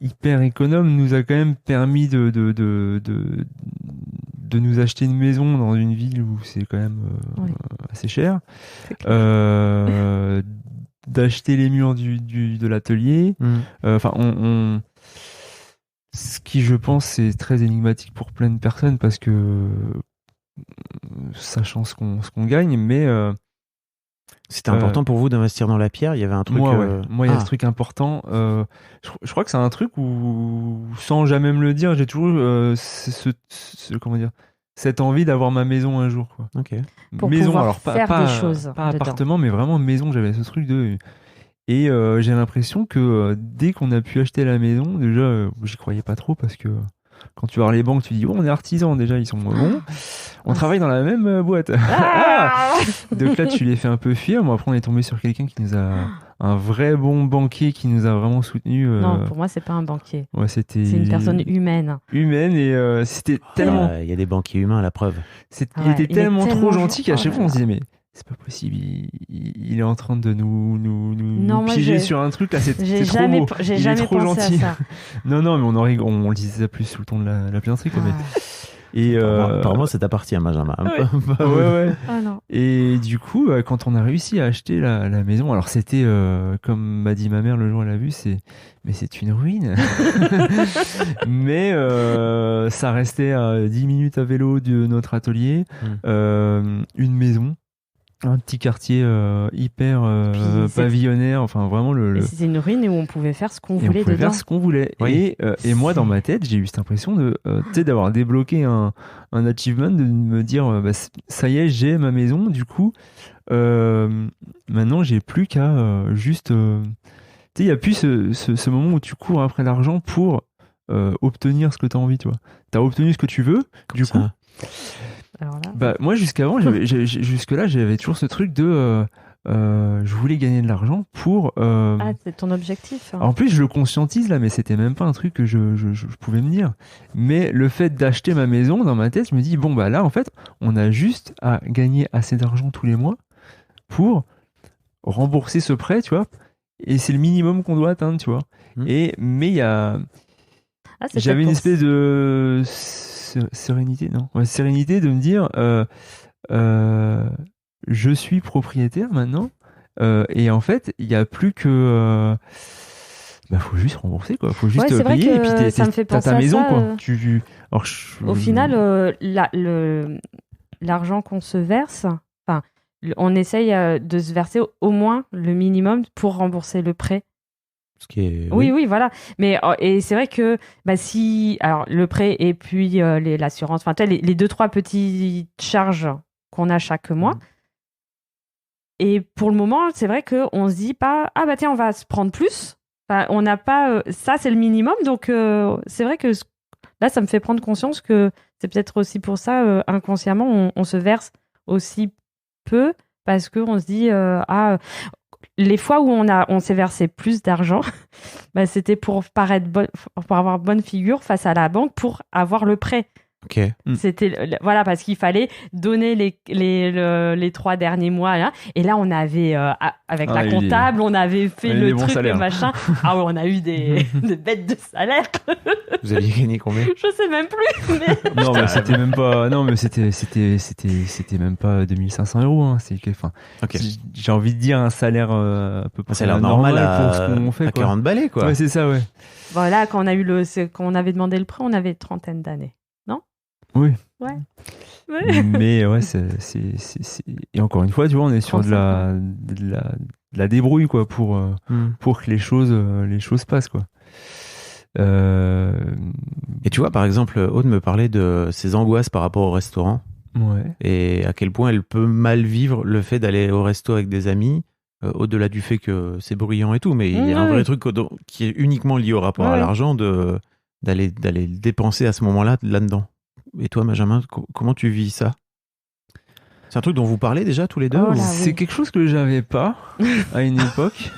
hyper économe nous a quand même permis de nous acheter une maison dans une ville où c'est quand même assez cher, d'acheter les murs de l'atelier. Enfin, ce qui, je pense, est très énigmatique pour plein de personnes parce que sachant ce qu'on gagne, mais c'était important pour vous d'investir dans la pierre. Il y avait un truc. Moi, il y a ce truc important. Je crois que c'est un truc où, sans jamais me le dire, j'ai toujours comment dire, cette envie d'avoir ma maison un jour, quoi. Ok. Pour maison, alors faire pas des choses pas dedans. appartement, mais vraiment maison. J'avais ce truc de. Et j'ai l'impression que dès qu'on a pu acheter la maison, déjà, j'y croyais pas trop parce que. Quand tu vas voir les banques, tu dis, on est artisans, déjà, ils sont bons. On travaille dans la même boîte. Donc là, tu les fais un peu fuir. Bon, après, on est tombé sur quelqu'un qui nous a... Un vrai bon banquier qui nous a vraiment soutenus. Non, pour moi, c'est pas un banquier. Ouais, c'est une personne humaine. Humaine, et c'était tellement... Il y a des banquiers humains, la preuve. Il était tellement trop gentil qu'à chaque fois, on se disait, mais... C'est pas possible, il est en train de nous piéger sur un truc là, c'est trop beau. J'ai jamais trop pensé gentil. à ça. Non, mais on le disait ça plus sous le ton de la plaisanterie. Et apparemment, ça t'appartient, Benjamin. Ouais. Ah, non. Et du coup, quand on a réussi à acheter la maison, alors c'était, comme m'a dit ma mère le jour où elle l'a vu, mais c'est une ruine. Mais ça restait à 10 minutes à vélo de notre atelier, une maison. Un petit quartier hyper pavillonnaire, enfin vraiment c'était une ruine où on pouvait faire ce qu'on voulait dedans. Faire ce qu'on voulait. Oui. Et moi, dans ma tête, j'ai eu cette impression d'avoir débloqué un achievement, de me dire, ça y est, j'ai ma maison. Du coup, maintenant, j'ai plus qu'à juste. Il n'y a plus ce moment où tu cours après l'argent pour obtenir ce que tu as envie, tu vois. Tu as obtenu ce que tu veux, comme du ça. coup. Alors là, moi, jusque-là, j'avais toujours ce truc de je voulais gagner de l'argent pour. C'est ton objectif. Hein. En plus, je le conscientise là, mais c'était même pas un truc que je pouvais me dire. Mais le fait d'acheter ma maison, dans ma tête, je me dis, bon, bah là, en fait, on a juste à gagner assez d'argent tous les mois pour rembourser ce prêt, tu vois. Et c'est le minimum qu'on doit atteindre, tu vois. Mais il y a. J'avais une espèce de. Sérénité, non? Ouais, sérénité de me dire je suis propriétaire maintenant et en fait il n'y a plus que faut juste rembourser, quoi. Faut juste payer et puis ça me fait penser t'as ta maison, ça, quoi. Au final l'argent qu'on se verse, enfin on essaye de se verser au moins le minimum pour rembourser le prêt. Ce qui est... Oui, voilà. Mais et c'est vrai que si alors le prêt et puis l'assurance, enfin les 2-3 petites charges qu'on a chaque mois. Et pour le moment, c'est vrai que on se dit pas tiens, on va se prendre plus. Enfin, on n'a pas ça, c'est le minimum. Donc c'est vrai que là, ça me fait prendre conscience que c'est peut-être aussi pour ça inconsciemment on se verse aussi peu parce que on se dit les fois où on s'est versé plus d'argent, c'était pour pour avoir bonne figure face à la banque pour avoir le prêt. Ok. C'était parce qu'il fallait donner les 3 derniers mois là. Et là on avait avec la comptable, on avait fait le truc et machin. Ah ouais, on a eu des bêtes de salaire. Vous aviez gagné combien? Je sais même plus. Mais... Non, mais c'était même pas. Non, mais c'était même pas 2500 €. Hein. J'ai envie de dire un salaire à peu près un salaire normal pour ce qu'on fait. À 40 balais, quoi. Ouais, c'est ça, ouais. Voilà, quand on avait demandé le prêt, on avait 30 d'années. Oui. Ouais. Mais ouais, et encore une fois, tu vois, on est sur de la débrouille, quoi, pour que les choses passent, quoi. Et tu vois, par exemple, Aude me parlait de ses angoisses par rapport au restaurant. Ouais. Et à quel point elle peut mal vivre le fait d'aller au resto avec des amis, au-delà du fait que c'est bruyant et tout, mais il y a un vrai truc qui est uniquement lié au rapport à l'argent, d'aller dépenser à ce moment-là, là-dedans. Et toi, Benjamin, comment tu vis ça? C'est un truc dont vous parlez déjà tous les deux? C'est quelque chose que j'avais pas à une époque.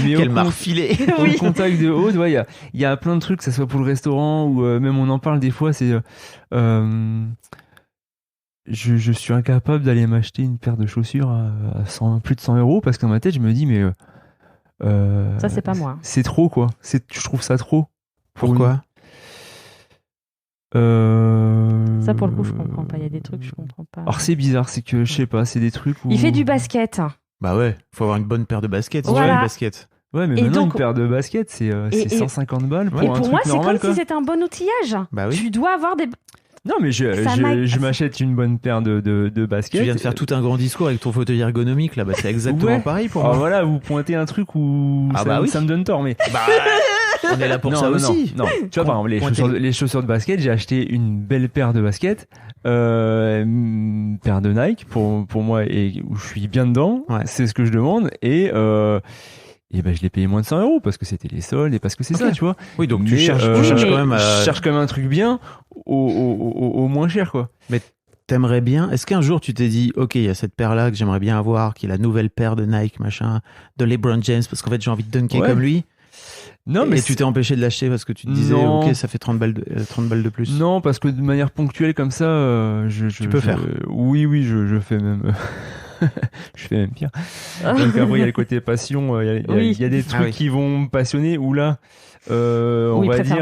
Mais qu'elle m'a refilé. Au contact de Aude, ouais, il y a plein de trucs, que ce soit pour le restaurant ou même on en parle des fois, c'est je suis incapable d'aller m'acheter une paire de chaussures à plus de 100 euros parce que dans ma tête, je me dis, mais ça, c'est pas moi. C'est trop, quoi. Je trouve ça trop. Pourquoi? Ça, pour le coup, je comprends pas. Il y a des trucs que je comprends pas. Alors, c'est bizarre, c'est que, je sais pas, c'est des trucs où... Il fait du basket. Bah ouais, faut avoir une bonne paire de baskets. Voilà. Une basket. Ouais, mais maintenant, une paire de baskets, c'est 150 balles pour un truc normal. Et pour moi, c'est comme quoi. si c'était un bon outillage. Bah oui. Tu dois avoir des... Non, mais je m'achète une bonne paire de baskets. Tu viens de faire tout un grand discours avec ton fauteuil ergonomique, là. Bah, c'est exactement pareil pour moi. Alors voilà, vous pointez un truc où ça me donne tort, mais... Bah, on est là pour ça aussi. Non, tu vois, par exemple, les chaussures de basket, j'ai acheté une belle paire de baskets, une paire de Nike pour moi, et où je suis bien dedans. Ouais. C'est ce que je demande, et ben je l'ai payé moins de 100 euros parce que c'était les soldes et parce que c'est ça, tu vois. Oui, donc tu cherches quand même je cherche quand même un truc bien au moins cher, quoi. Mais t'aimerais bien, est-ce qu'un jour tu t'es dit, ok, il y a cette paire-là que j'aimerais bien avoir, qui est la nouvelle paire de Nike, machin, de LeBron James, parce qu'en fait j'ai envie de dunker comme lui. Non, mais tu t'es empêché de l'acheter parce que tu te disais, ok, ça fait 30 balles de plus. Non, parce que de manière ponctuelle comme ça, tu peux faire. Oui, je fais même... je fais même pire. Donc après, il y a le côté passion, il y a des trucs qui vont me passionner, où là, on va dire,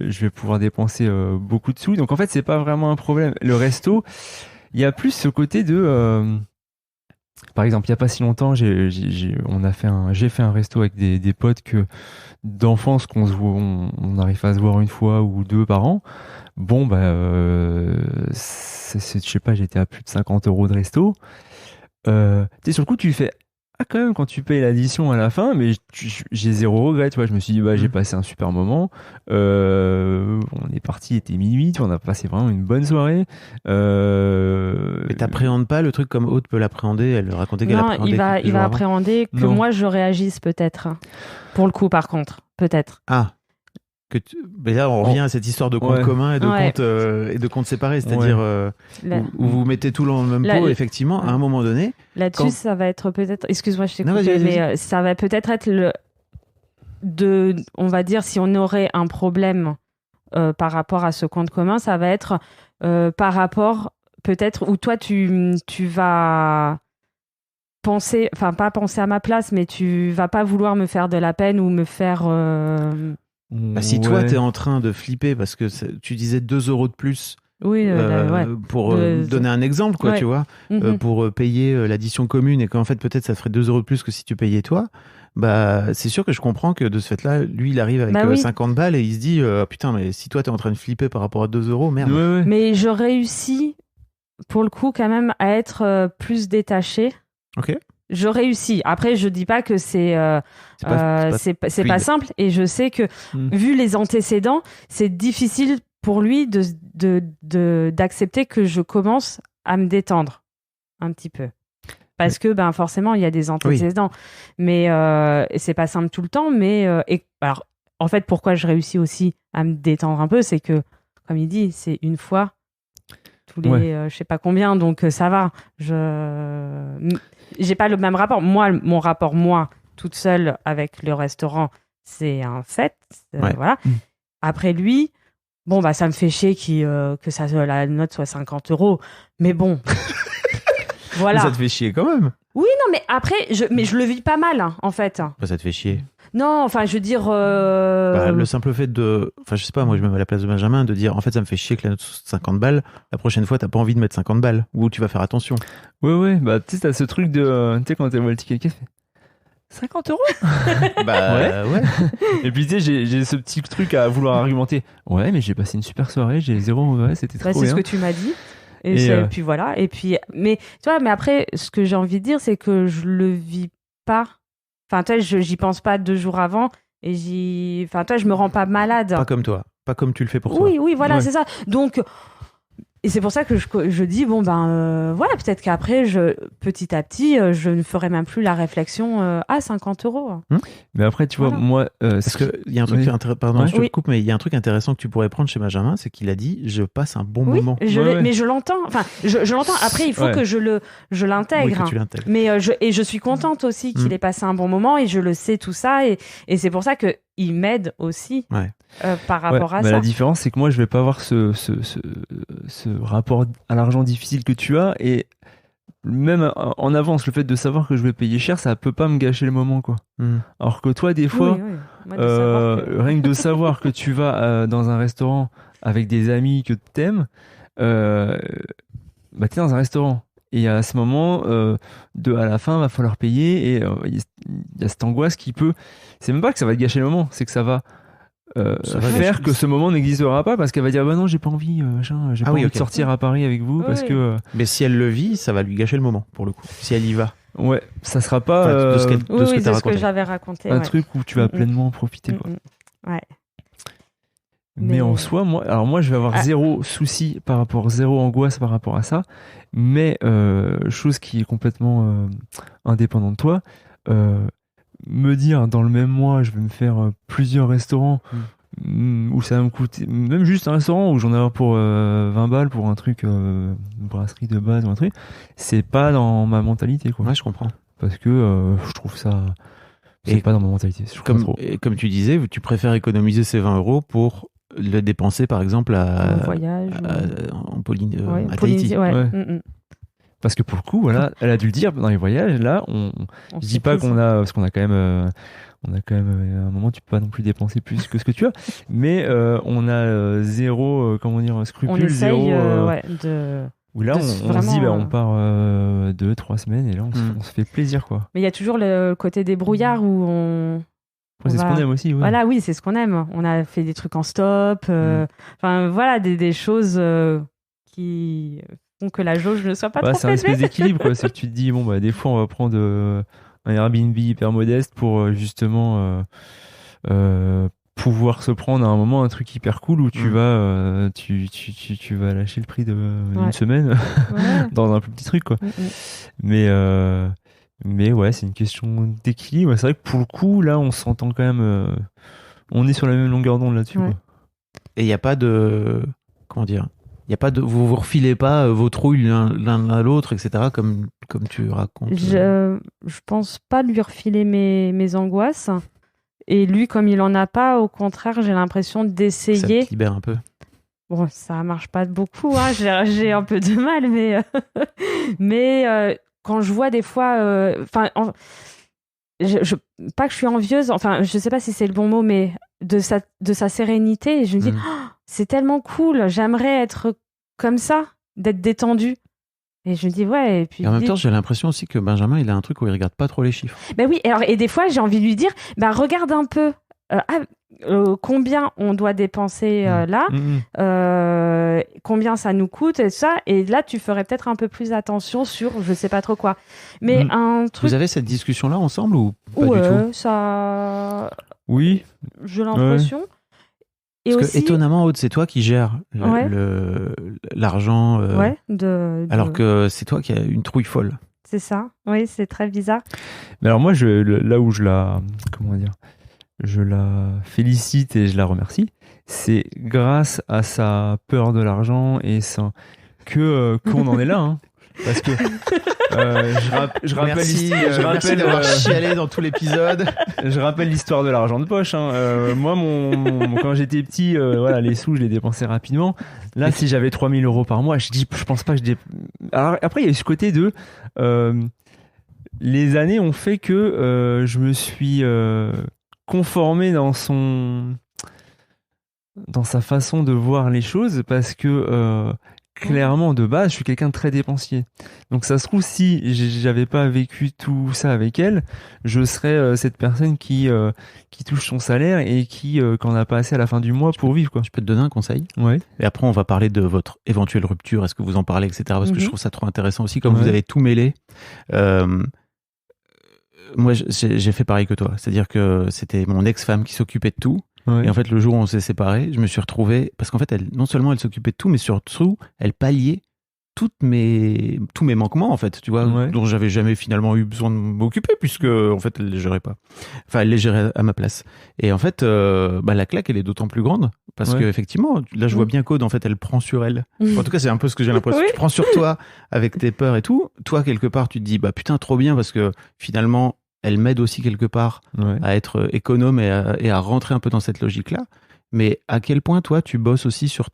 je vais pouvoir dépenser beaucoup de sous. Donc en fait, c'est pas vraiment un problème. Le resto, il y a plus ce côté de... Par exemple, il y a pas si longtemps, j'ai fait un resto avec des potes d'enfance on arrive à se voir une fois ou deux par an. Bon, je sais pas, j'étais à plus de 50 euros de resto. Tu sais, sur le coup, tu fais, quand même, quand tu payes l'addition à la fin, mais j'ai zéro regret, tu vois. Je me suis dit, j'ai passé un super moment. On est parti, il était minuit, on a passé vraiment une bonne soirée. Mais t'appréhendes pas le truc comme Aude peut l'appréhender, elle racontait qu'elle appréhendait. Non, il va appréhender que moi je réagisse peut-être. Pour le coup, par contre, peut-être. Ah. Mais là, on revient à cette histoire de compte commun et de compte séparés, c'est-à-dire où vous mettez tout dans le même pot, effectivement, à un moment donné. Là-dessus, ça va être peut-être... Excuse-moi, je t'ai coupé, mais ça va peut-être être on va dire, si on aurait un problème par rapport à ce compte commun, ça va être par rapport, peut-être, où toi, tu vas... pas penser à ma place, mais tu vas pas vouloir me faire de la peine ou me faire... si toi t'es en train de flipper parce que tu disais 2 euros de plus pour donner un exemple, quoi, tu vois, pour payer l'addition commune et qu'en fait peut-être ça ferait 2 euros de plus que si tu payais toi, c'est sûr que je comprends que de ce fait-là, lui il arrive avec 50 balles et il se dit putain, mais si toi t'es en train de flipper par rapport à 2 euros, merde. Mais je réussis pour le coup quand même à être plus détachée. Ok. Je réussis. Après, je dis pas que c'est pas simple, et je sais que vu les antécédents, c'est difficile pour lui d'accepter que je commence à me détendre un petit peu, parce que forcément il y a des antécédents, mais c'est pas simple tout le temps. Mais alors en fait, pourquoi je réussis aussi à me détendre un peu, c'est que comme il dit, c'est une fois tous les je sais pas combien, donc ça va. J'ai pas le même rapport. Moi, mon rapport, toute seule avec le restaurant, c'est un fait. Voilà. Après lui, ça me fait chier que la note soit 50 euros. Mais bon, voilà. Mais ça te fait chier quand même. Oui, non, mais après, je le vis pas mal, en fait. Ça te fait chier. Non, enfin, je veux dire... le simple fait de... Enfin, je sais pas, moi, je me mets à la place de Benjamin, de dire, en fait, ça me fait chier que la note soit 50 balles. La prochaine fois, t'as pas envie de mettre 50 balles. Ou tu vas faire attention. Ouais. Tu sais, t'as ce truc de... tu sais, quand t'es au ticket, 50 €? Bah ouais. Et puis tu sais, j'ai ce petit truc à vouloir argumenter. Ouais, mais j'ai passé une super soirée, j'ai 0, ouais, c'était trop bien. C'est ce que tu m'as dit. Et puis voilà. Et puis, mais tu vois, mais après, ce que j'ai envie de dire, c'est que je le vis pas. Enfin, tu vois, j'y pense pas 2 jours avant. Et enfin, toi, je me rends pas malade. Pas comme toi. Pas comme tu le fais pour toi. Oui, voilà, c'est ça. Donc, et c'est pour ça que je dis, bon, voilà, peut-être qu'après, petit à petit, je ne ferai même plus la réflexion à 50 €. Mais après, tu vois, moi. Parce qu'il y a un truc pardon, je te coupe, mais il y a un truc intéressant que tu pourrais prendre chez Benjamin, c'est qu'il a dit, je passe un bon moment. Mais je l'entends. Enfin, je l'entends. Après, il faut que je l'intègre. Oui, que tu l'intègres. Mais je suis contente aussi qu'il ait passé un bon moment et je le sais tout ça. Et c'est pour ça qu'il m'aide aussi par rapport à ça. La différence, c'est que moi, je vais pas avoir ce rapport à l'argent difficile que tu as. Et même en avance, le fait de savoir que je vais payer cher, ça peut pas me gâcher le moment, quoi. Alors que toi, des fois, rien que de savoir que tu vas dans un restaurant avec des amis que t'aimes, bah t'es dans un restaurant. Et à ce moment, à la fin, va falloir payer. Et il y a cette angoisse qui peut. C'est même pas que ça va te gâcher le moment, c'est que ça va faire que ce moment n'existera pas parce qu'elle va dire bah non, j'ai pas envie, j'ai pas envie de sortir à Paris avec vous parce que. Mais si elle le vit, ça va lui gâcher le moment pour le coup. Si elle y va. Ouais, ça sera pas de ce que j'avais raconté. Un truc où tu vas pleinement en profiter, quoi. Ouais. Mais en soi, moi, je vais avoir zéro souci zéro angoisse par rapport à ça. Mais chose qui est complètement indépendante de toi, me dire dans le même mois, je vais me faire plusieurs restaurants où ça va me coûter, même juste un restaurant où j'en ai un pour 20 balles pour un truc, une brasserie de base ou un truc, c'est pas dans ma mentalité, quoi. Ouais, je comprends. Parce que je trouve ça. C'est pas dans ma mentalité. Comme tu disais, tu préfères économiser ces 20 € pour le dépenser par exemple en voyage à Tahiti. Parce que pour le coup, voilà, elle a dû le dire dans les voyages. Là, je dis pas qu'on a, parce qu'on a quand même, à un moment, tu peux pas non plus dépenser plus que ce que tu as, mais on a zéro, comment dire, scrupule, on essaye, où là, on se dit, on part 2-3 semaines et là, on se fait plaisir, quoi. Mais il y a toujours le côté débrouillard où on. C'est ce qu'on aime aussi. Ouais. Voilà, oui, c'est ce qu'on aime. On a fait des trucs en stop. Enfin, voilà, des choses qui font que la jauge ne soit pas trop c'est un espèce d'équilibre, quoi. C'est que tu te dis, bon, des fois, on va prendre un Airbnb hyper modeste pour justement pouvoir se prendre à un moment un truc hyper cool où tu vas tu vas lâcher le prix d'une semaine dans un plus petit truc, quoi. Mais ouais, c'est une question d'équilibre. C'est vrai que pour le coup, là, on s'entend quand même. On est sur la même longueur d'onde là-dessus. Ouais. Et il n'y a pas de. Comment dire ? Il y a pas de. Vous refilez pas vos trouilles l'un à l'autre, etc., comme tu racontes. Je pense pas lui refiler mes angoisses. Et lui, comme il en a pas, au contraire, j'ai l'impression d'essayer. Ça te libère un peu. Bon, ça marche pas beaucoup, hein. J'ai un peu de mal, mais quand je vois des fois, pas que je suis envieuse, enfin, je sais pas si c'est le bon mot, mais de sa sérénité, je me dis, c'est tellement cool, j'aimerais être comme ça, d'être détendue. Et je me dis, ouais. Et puis en même temps, j'ai l'impression aussi que Benjamin, il a un truc où il regarde pas trop les chiffres. Ben oui, et des fois, j'ai envie de lui dire, regarde un peu. Combien on doit dépenser là, combien ça nous coûte et ça, et là tu ferais peut-être un peu plus attention sur je sais pas trop quoi. Mais un truc. Vous avez cette discussion là ensemble ou pas du tout ? Ça. Oui. J'ai l'impression. Et parce que étonnamment, Aude, c'est toi qui gères l'argent, alors que c'est toi qui as une trouille folle. C'est ça. Oui, c'est très bizarre. Mais alors moi, là où je la félicite et je la remercie, c'est grâce à sa peur de l'argent et qu'on en est là, hein. Parce que je rappelle merci d'avoir chialé dans tout l'épisode. Je rappelle l'histoire de l'argent de poche, hein. Moi, quand j'étais petit, les sous, je les dépensais rapidement. Là, si j'avais 3 000 € par mois, je pense pas que Alors après, il y a eu ce côté de les années ont fait que je me suis conformé dans sa façon de voir les choses, parce que clairement, de base, je suis quelqu'un de très dépensier. Donc ça se trouve, si j'avais pas vécu tout ça avec elle, je serais cette personne qui touche son salaire et qui n'en a pas assez à la fin du mois pour vivre, quoi. Je peux te donner un conseil? Ouais. Et après, on va parler de votre éventuelle rupture. Est-ce que vous en parlez, etc. Parce que je trouve ça trop intéressant aussi, comme vous avez tout mêlé. Moi, j'ai fait pareil que toi. C'est-à-dire que c'était mon ex-femme qui s'occupait de tout. Ouais. Et en fait, le jour où on s'est séparés, je me suis retrouvé... Parce qu'en fait, non seulement elle s'occupait de tout, mais surtout, elle palliait tous mes manquements, en fait, tu vois, dont j'avais jamais finalement eu besoin de m'occuper, puisque, en fait, elle les gérait pas. Enfin, elle les gérait à ma place. Et en fait, la claque, elle est d'autant plus grande, parce que effectivement, là, je vois bien qu'Aude, en fait, elle prend sur elle. En tout cas, c'est un peu ce que j'ai l'impression. Tu prends sur toi, avec tes peurs et tout. Toi, quelque part, tu te dis, putain, trop bien, parce que, finalement, elle m'aide aussi quelque part à être économe et à rentrer un peu dans cette logique-là. Mais à quel point, toi, tu bosses aussi sur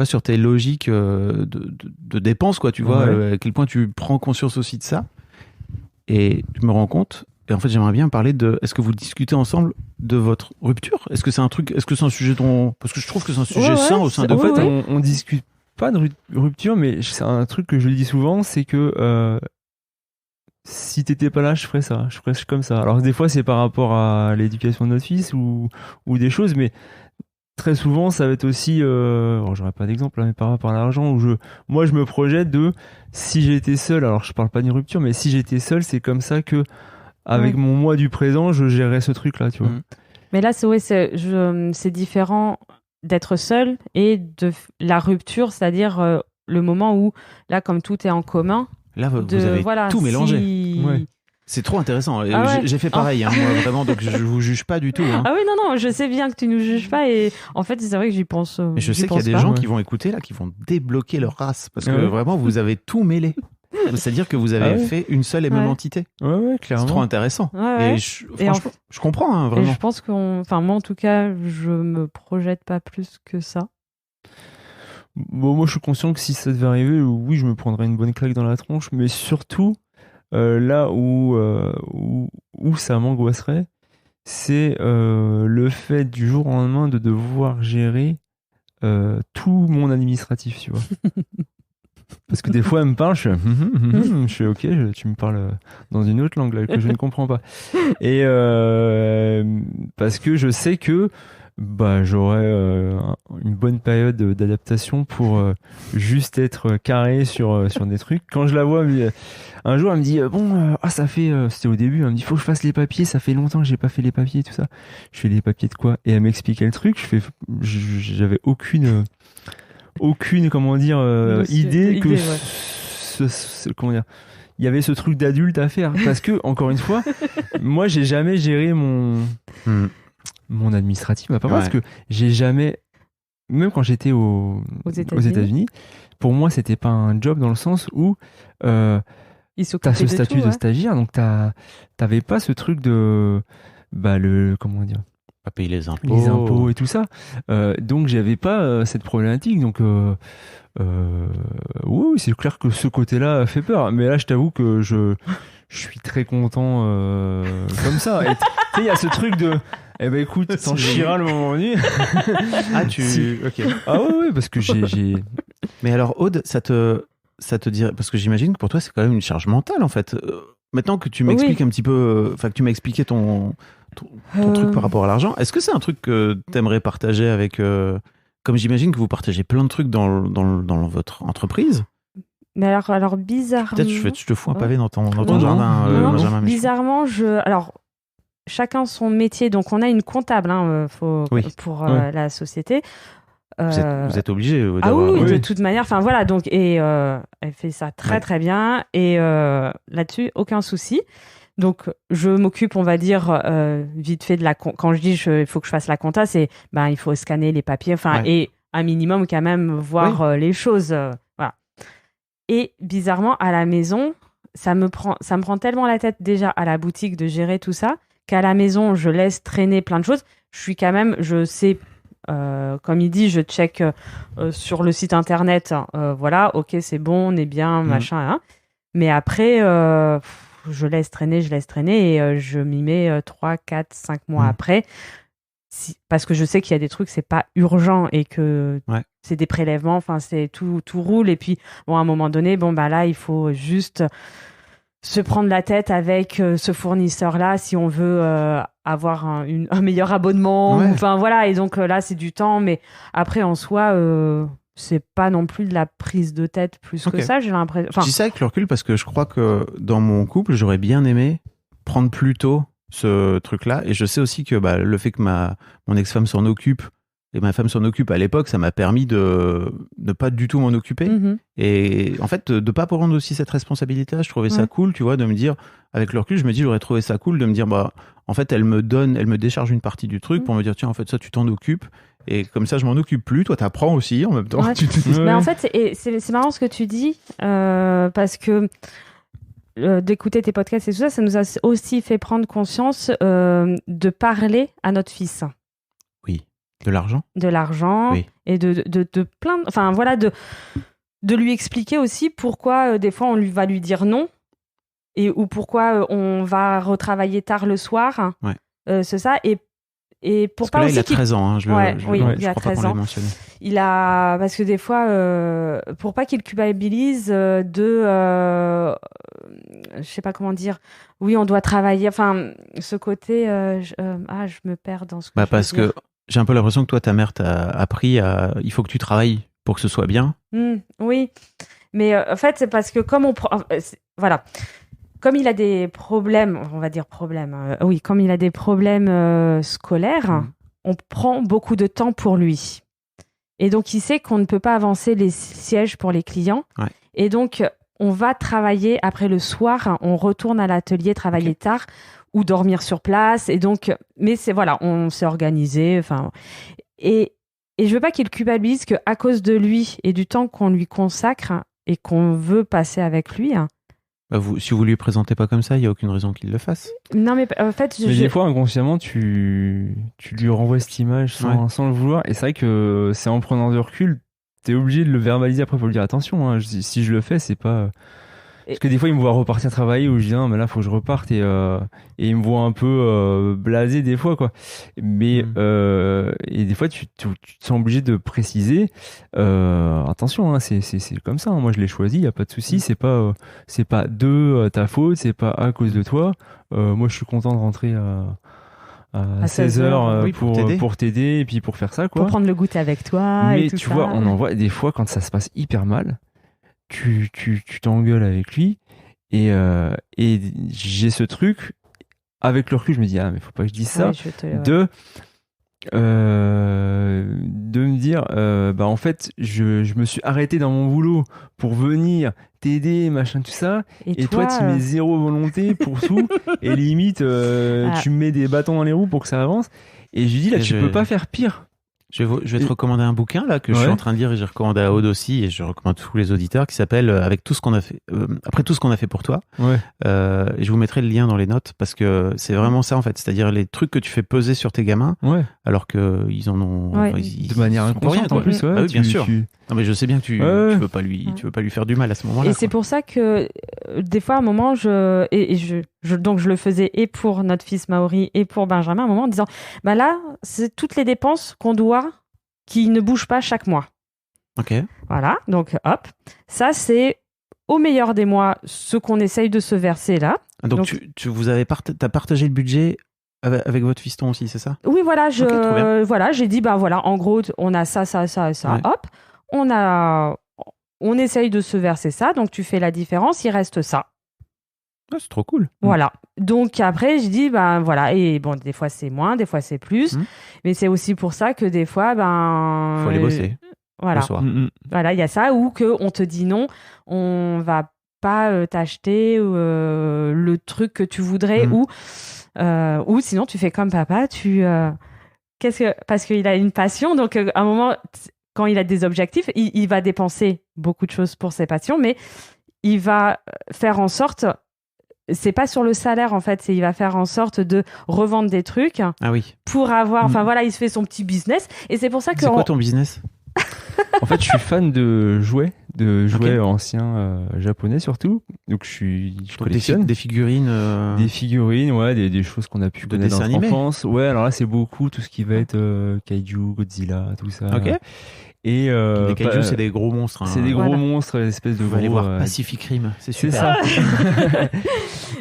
sur tes logiques de dépenses, quoi, tu vois, à quel point tu prends conscience aussi de ça. Et je me rends compte, et en fait, j'aimerais bien parler est-ce que vous discutez ensemble de votre rupture? Est-ce que c'est un sujet parce que je trouve que c'est un sujet sain au sein de... En fait, on discute pas de rupture, mais c'est un truc que je dis souvent, c'est que... si t'étais pas là, je ferais ça, je ferais comme ça. Alors des fois c'est par rapport à l'éducation de notre fils ou des choses, mais très souvent ça va être aussi, j'aurais pas d'exemple, mais par rapport à l'argent, où moi je me projette si j'étais seul, alors je parle pas d'une rupture, mais si j'étais seul, c'est comme ça que avec mon moi du présent, je gérerais ce truc-là, tu vois. Mais là c'est différent d'être seul et de la rupture, c'est-à-dire le moment où là comme tout est en commun. Là, vous avez tout mélangé. C'est trop intéressant. J'ai fait pareil, moi, vraiment, donc je vous juge pas du tout. Hein. Ah oui, non, je sais bien que tu nous juges pas et en fait, c'est vrai que j'y pense. Mais je sais qu'il y a des gens qui vont écouter là, qui vont débloquer leur race parce que vraiment, vous avez tout mêlé. C'est-à-dire que vous avez fait une seule et même entité. Ouais, clairement. C'est trop intéressant. Et franchement, je comprends, hein, vraiment. Et je pense moi, en tout cas, je me projette pas plus que ça. Bon, moi je suis conscient que si ça devait arriver, oui, je me prendrais une bonne claque dans la tronche, mais surtout là où ça m'angoisserait, c'est le fait du jour au lendemain de devoir gérer tout mon administratif, tu vois. Parce que des fois elle me parle, je fais ok, tu me parles dans une autre langue là, que je ne comprends pas. Et parce que je sais que j'aurais une bonne période d'adaptation pour juste être carré sur des trucs. Quand je la vois, un jour elle me dit ça fait c'était au début, elle me dit faut que je fasse les papiers, ça fait longtemps que j'ai pas fait les papiers et tout ça. Je fais les papiers de quoi? Et elle m'expliquait le truc, j'avais aucune comment dire idée que comment dire, il y avait ce truc d'adulte à faire, parce que encore une fois moi j'ai jamais géré mon administratif, parce que j'ai jamais, même quand j'étais aux États-Unis, pour moi c'était pas un job dans le sens où t'as ce statut de stagiaire, donc t'avais pas ce truc de comment dire, pas payer les impôts et tout ça, donc j'avais pas cette problématique, donc oui, c'est clair que ce côté-là fait peur, mais là je t'avoue que je suis très content comme ça. Et il y a ce truc de écoute, t'en chieras le moment venu. Ok. Ah ouais, parce que j'ai... Mais alors Aude, ça te dirait, parce que j'imagine que pour toi c'est quand même une charge mentale en fait. Maintenant que tu m'expliques un petit peu, que tu m'as expliqué ton truc par rapport à l'argent, est-ce que c'est un truc que t'aimerais partager avec, comme j'imagine que vous partagez plein de trucs dans votre entreprise? Mais alors bizarrement... Peut-être je te fous un pavé dans ton jardin, Benjamin. Bizarrement, alors chacun son métier, donc on a une comptable pour la société. Vous êtes obligé oui, de toute manière. Enfin voilà, donc elle fait ça très bien et là-dessus aucun souci. Donc je m'occupe, on va dire vite fait de la quand je dis il faut que je fasse la compta, c'est il faut scanner les papiers, et un minimum quand même voir les choses. Voilà. Et bizarrement à la maison, ça me prend tellement la tête déjà à la boutique de gérer tout ça qu'à la maison je laisse traîner plein de choses. Je sais. Comme il dit, je check sur le site internet, ok, c'est bon, on est bien, machin, hein. Mais après, je laisse traîner et je m'y mets 3, 4, 5 mois après. parce que je sais qu'il y a des trucs, c'est pas urgent et que c'est des prélèvements, enfin, c'est tout roule. Et puis, bon, à un moment donné, là, il faut juste se prendre la tête avec ce fournisseur-là si on veut avoir un meilleur abonnement. Enfin, voilà. Et donc, là, c'est du temps. Mais après, en soi, c'est pas non plus de la prise de tête plus que ça, j'ai l'impression. Je dis ça avec le recul parce que je crois que dans mon couple, j'aurais bien aimé prendre plus tôt ce truc-là. Et je sais aussi que le fait que mon ex-femme s'en occupe et ma femme s'en occupe à l'époque, ça m'a permis de ne pas du tout m'en occuper. Et en fait, de pas prendre aussi cette responsabilité-là, je trouvais ça cool, tu vois, de me dire, avec le recul, je me dis, j'aurais trouvé ça cool de me dire, en fait, elle me décharge une partie du truc pour me dire, tiens, en fait, ça, tu t'en occupes. Et comme ça, je m'en occupe plus. Toi, t'apprends aussi en même temps. Mais en fait, c'est marrant ce que tu dis, parce que d'écouter tes podcasts et tout ça, ça nous a aussi fait prendre conscience de parler à notre fils. Oui. De l'argent. Et de plein de... Enfin, voilà, de lui expliquer aussi pourquoi des fois on va lui dire non ou pourquoi on va retravailler tard le soir. C'est ça. Et pour pas aussi il a 13 ans, je il crois a 13 ans. Parce que des fois, pour pas qu'il culpabilise je sais pas comment dire, oui, on doit travailler, enfin, ce côté, je me perds dans ce que je veux parce dire. Que j'ai un peu l'impression que toi, ta mère t'a appris il faut que tu travailles pour que ce soit bien. Oui, mais en fait, c'est parce que comme il a des problèmes, on va dire problèmes, comme il a des problèmes scolaires, on prend beaucoup de temps pour lui. Et donc, il sait qu'on ne peut pas avancer les sièges pour les clients. Et donc, on va travailler après le soir, on retourne à l'atelier travailler tard ou dormir sur place. Et donc, mais on s'est organisé. Et je veux pas qu'il culpabilise qu'à cause de lui et du temps qu'on lui consacre et qu'on veut passer avec lui. Si vous lui présentez pas comme ça, il n'y a aucune raison qu'il le fasse. Non, mais en fait... des fois, inconsciemment, tu lui renvoies cette image sans le vouloir. Et c'est vrai que c'est en prenant du recul, t'es obligé de le verbaliser après pour lui dire attention, hein, si je le fais, c'est pas... Parce que des fois, il me voit repartir travailler où je dis non, mais là, faut que je reparte et il me voit un peu blasé des fois, quoi. Mais et des fois, tu te sens obligé de préciser attention, hein, c'est comme ça. Hein, moi, je l'ai choisi, y a pas de souci. C'est pas de ta faute, c'est pas à cause de toi. Moi, je suis content de rentrer à 16h pour t'aider et puis pour faire ça, quoi. Pour prendre le goûter avec toi. Mais et tout tu vois, on en voit des fois quand ça se passe hyper mal. Tu t'engueules avec lui et j'ai ce truc avec le recul, je me dis mais faut pas que je dise ça, de me dire en fait je me suis arrêté dans mon boulot pour venir t'aider machin tout ça et toi tu mets zéro volonté pour tout et limite tu me mets des bâtons dans les roues pour que ça avance et je lui dis là tu peux pas faire pire. Je vais te recommander un bouquin là que je suis en train de lire et j'ai recommandé à Aude aussi et je recommande à tous les auditeurs qui s'appelle avec tout ce qu'on a fait après tout ce qu'on a fait pour toi. Et je vous mettrai le lien dans les notes parce que c'est vraiment ça en fait, c'est-à-dire les trucs que tu fais peser sur tes gamins alors que ils en ont de manière inconsciente en plus. Oui, bien sûr. Non mais je sais bien que tu veux pas lui faire du mal à ce moment-là. Et c'est pour ça que des fois à un moment donc je le faisais et pour notre fils Maori et pour Benjamin à un moment en disant là c'est toutes les dépenses qu'on doit qui ne bougent pas chaque mois. Ok. Voilà, donc hop, ça c'est au meilleur des mois ce qu'on essaye de se verser là. Donc t'as partagé le budget avec votre fiston aussi, c'est ça? Oui, voilà, j'ai dit en gros on a ça, hop, on essaye de se verser ça, donc tu fais la différence, il reste ça. C'est trop cool. Voilà. Donc après, je dis et bon, des fois c'est moins, des fois c'est plus, mais c'est aussi pour ça que des fois faut aller bosser. Voilà. Le soir. Voilà, il y a ça ou que on te dit non, on va pas t'acheter le truc que tu voudrais ou sinon tu fais comme papa, parce qu'il a une passion, donc à un moment quand il a des objectifs, il va dépenser beaucoup de choses pour ses passions, mais il va faire en sorte, c'est pas sur le salaire en fait, il va faire en sorte de revendre des trucs pour avoir, il se fait son petit business et c'est pour ça que... C'est quoi ton business? En fait, je suis fan de jouets anciens japonais surtout. Donc, je collectionne. Des figurines. Des figurines, ouais, des choses qu'on a pu connaître dans notre enfance. Ouais, alors là, c'est beaucoup tout ce qui va être Kaiju, Godzilla, tout ça. Ok. Et les Kaiju, c'est des gros monstres. Hein. C'est des gros monstres, espèces de gros... aller voir Pacific Rim, c'est super. C'est ça.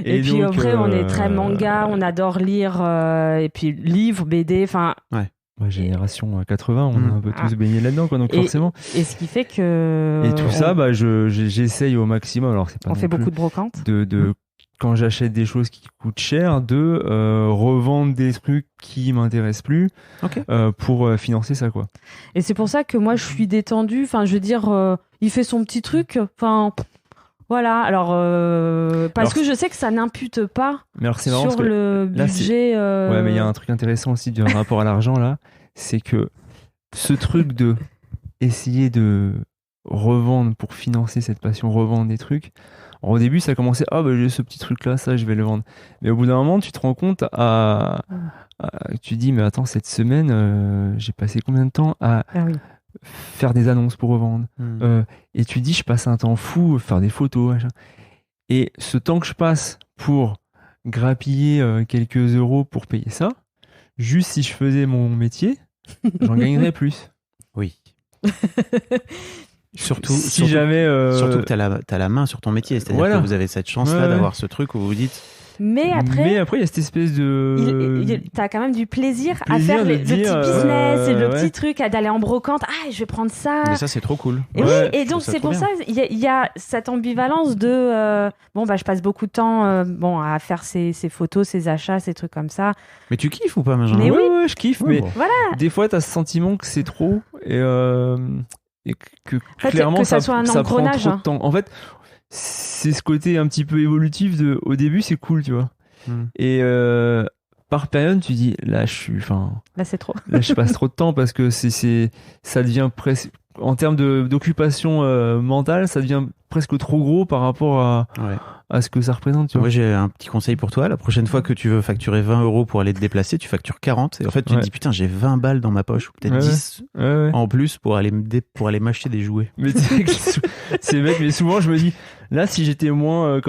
et puis donc, après, on est très manga, on adore lire, et puis livres, BD, enfin... Ouais, génération 80, on a un peu tous baigné là-dedans, quoi, donc forcément. Et ce qui fait que... Et tout ça, j'essaye au maximum, alors c'est pas on fait beaucoup de brocantes. Quand j'achète des choses qui coûtent cher, de revendre des trucs qui m'intéressent plus pour financer ça, quoi. Et c'est pour ça que moi, je suis détendue. Enfin, je veux dire, il fait son petit truc. Enfin, voilà. Alors, que je sais que ça n'impute pas sur le budget. Ouais, mais il y a un truc intéressant aussi du rapport à l'argent, là. C'est que ce truc de essayer de revendre pour financer cette passion, revendre des trucs... Alors, au début, ça commençait, j'ai ce petit truc-là, ça, je vais le vendre. Mais au bout d'un moment, tu te rends compte tu dis, mais attends, cette semaine, j'ai passé combien de temps à faire des annonces pour revendre. Et tu dis, je passe un temps fou, faire des photos, machin. Et ce temps que je passe pour grappiller quelques euros pour payer ça, juste si je faisais mon métier, j'en gagnerais plus. Oui. Surtout jamais surtout que t'as la main sur ton métier, c'est-à-dire que vous avez cette chance-là d'avoir ce truc où vous vous dites. Mais après, il y a cette espèce de. T'as quand même du plaisir à faire le petit business et le petit truc, d'aller en brocante. Ah, je vais prendre ça. Mais ça, c'est trop cool. Et et donc c'est pour ça, il y a cette ambivalence de je passe beaucoup de temps à faire ces photos, ces achats, ces trucs comme ça. Mais tu kiffes ou pas, Benjamin? Mais ouais, je kiffe. Mais voilà. Des fois, t'as ce sentiment que c'est trop et que clairement que ça soit un engrenage. Prend trop de temps. En fait, c'est ce côté un petit peu évolutif de au début c'est cool, tu vois. Et par période tu dis là c'est trop. Là je passe trop de temps parce que ça devient presque en termes d'occupation mentale, ça devient presque trop gros par rapport à ce que ça représente, tu vois. Moi, j'ai un petit conseil pour toi. La prochaine fois que tu veux facturer 20 euros pour aller te déplacer, tu factures 40. Et en fait, tu te dis, putain, j'ai 20 balles dans ma poche, ou peut-être 10 en plus pour aller m'acheter des jouets. Mais c'est bête, mais souvent, je me dis, là, si j'étais moins,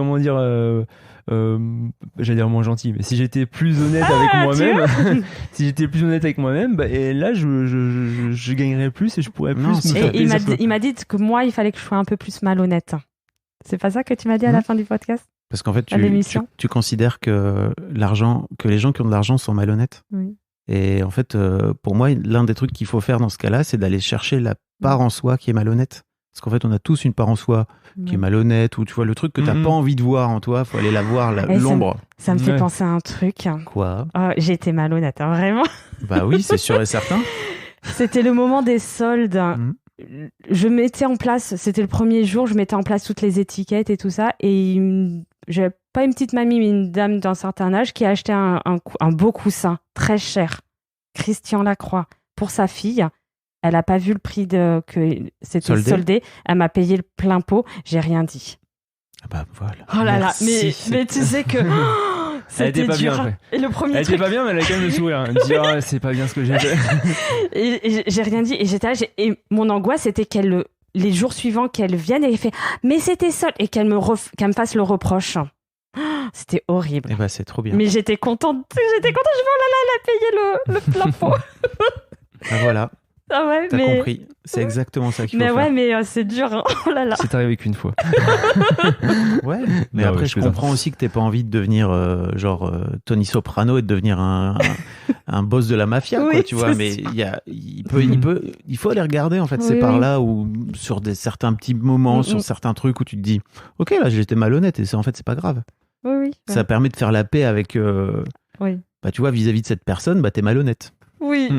j'allais dire moins gentil, mais si j'étais plus honnête avec moi-même, et là je gagnerais plus et je pourrais plus me faire plaisir. Il m'a dit que moi il fallait que je sois un peu plus malhonnête. C'est pas ça que tu m'as dit à la fin du podcast? Parce qu'en fait tu considères que les gens qui ont de l'argent sont malhonnêtes. Oui. Et en fait pour moi l'un des trucs qu'il faut faire dans ce cas-là, c'est d'aller chercher la part en soi qui est malhonnête. Parce qu'en fait, on a tous une part en soi qui est malhonnête, ou tu vois, le truc que t'as pas envie de voir en toi, faut aller la voir, l'ombre. Ça me fait penser à un truc. Quoi? J'ai été malhonnête, vraiment. Bah oui, c'est sûr et certain. C'était le moment des soldes. Je mettais en place, c'était le premier jour, je mettais en place toutes les étiquettes et tout ça, et j'avais pas une petite mamie, mais une dame d'un certain âge qui a acheté un beau coussin, très cher, Christian Lacroix, pour sa fille. Elle n'a pas vu le prix que c'était soldé. Elle m'a payé le plein pot. J'ai rien dit. Ah bah voilà. Oh là là, mais tu sais que c'était pas dur. Bien, et le premier elle était pas bien, mais elle a quand même le sourire. Elle me dit c'est pas bien ce que j'ai fait. et j'ai rien dit. Et j'étais là, et mon angoisse c'était les jours suivants qu'elle vienne et elle fait mais c'était solde et qu'elle me fasse le reproche. C'était horrible. Et bah c'est trop bien. Mais j'étais contente. Je me dis oh là là, elle a payé le plein pot. Ah voilà. Ah ouais, t'as compris, c'est exactement ça qu'il faut faire. Mais ouais, mais c'est dur, hein. Oh là là. C'est arrivé qu'une fois. Ouais, mais après je comprends aussi que t'aies pas envie de devenir Tony Soprano et de devenir un boss de la mafia, quoi, tu vois. Mais il faut aller regarder en fait ces parts-là ou sur certains petits moments, sur certains trucs où tu te dis, ok, là j'étais malhonnête et en fait c'est pas grave. Oui. Ça permet de faire la paix avec. Bah tu vois, vis-à-vis de cette personne, bah t'es malhonnette. Oui.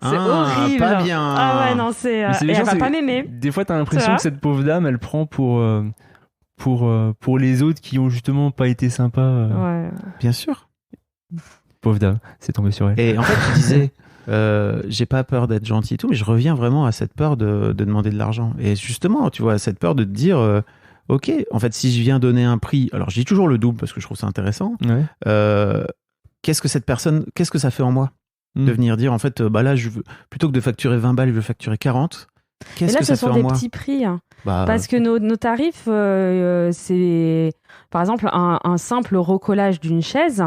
C'est horrible. Pas bien. Ah ouais, non, c'est. Et elle va pas m'aimer. Des fois, t'as l'impression que cette pauvre dame, elle prend pour les autres qui ont justement pas été sympas. Ouais. Bien sûr. Pauvre dame, c'est tombé sur elle. Et en fait, tu disais, j'ai pas peur d'être gentil et tout, mais je reviens vraiment à cette peur de demander de l'argent. Et justement, tu vois, cette peur de te dire, ok, en fait, si je viens donner un prix, alors je dis toujours le double parce que je trouve ça intéressant. Ouais. Qu'est-ce que ça fait en moi? De venir dire, en fait, bah là, plutôt que de facturer 20 balles, je veux facturer 40. Et là, ce sont des petits prix. Parce que nos tarifs, c'est par exemple un simple recollage d'une chaise.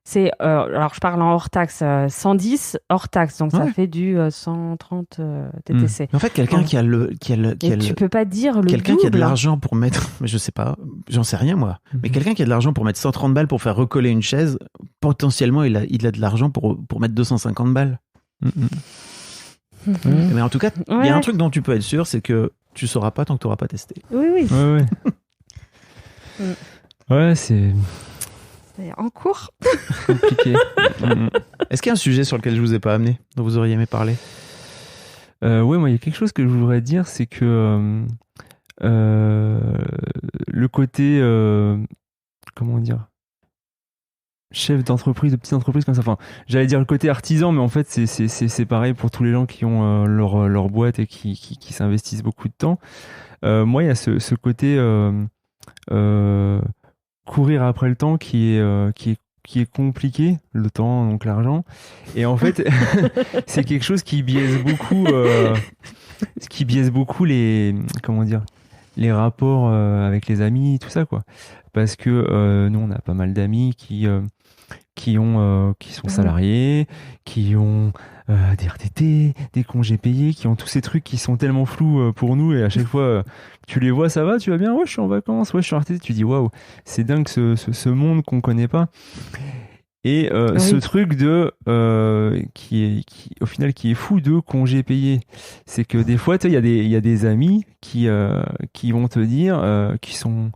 C'est, alors je parle en hors taxe, 110 hors taxe, donc ça fait du 130 TTC. En fait, quelqu'un qui a tu peux pas dire le quelqu'un double. Qui a de l'argent pour mettre, je sais pas, j'en sais rien moi, mais quelqu'un qui a de l'argent pour mettre 130 balles pour faire recoller une chaise, potentiellement il a de l'argent pour mettre 250 balles. Mais en tout cas, il y a un truc dont tu peux être sûr, c'est que tu sauras pas tant que tu n'auras pas testé. Oui. Ouais, c'est en cours. Compliqué. Est-ce qu'il y a un sujet sur lequel je vous ai pas amené, dont vous auriez aimé parler? Ouais, moi, il y a quelque chose que je voudrais dire, c'est que le côté, comment dire, chef d'entreprise, de petite entreprise comme ça. Enfin, j'allais dire le côté artisan, mais en fait, c'est pareil pour tous les gens qui ont leur boîte et qui s'investissent beaucoup de temps. Moi, il y a ce côté courir après le temps qui est compliqué, le temps, donc l'argent. Et en fait, c'est quelque chose qui biaise beaucoup les, comment dire, les rapports avec les amis, tout ça, quoi. Parce que nous, on a pas mal d'amis qui sont salariés, qui ont des RTT, des congés payés, qui ont tous ces trucs qui sont tellement flous pour nous, et à chaque fois tu les vois, ça va, tu vas bien, ouais, je suis en vacances, ouais, je suis en RTT, tu dis waouh, c'est dingue ce monde qu'on connaît pas. Et ce truc de qui au final qui est fou de congés payés, c'est que des fois il y a des amis qui vont te dire qui sont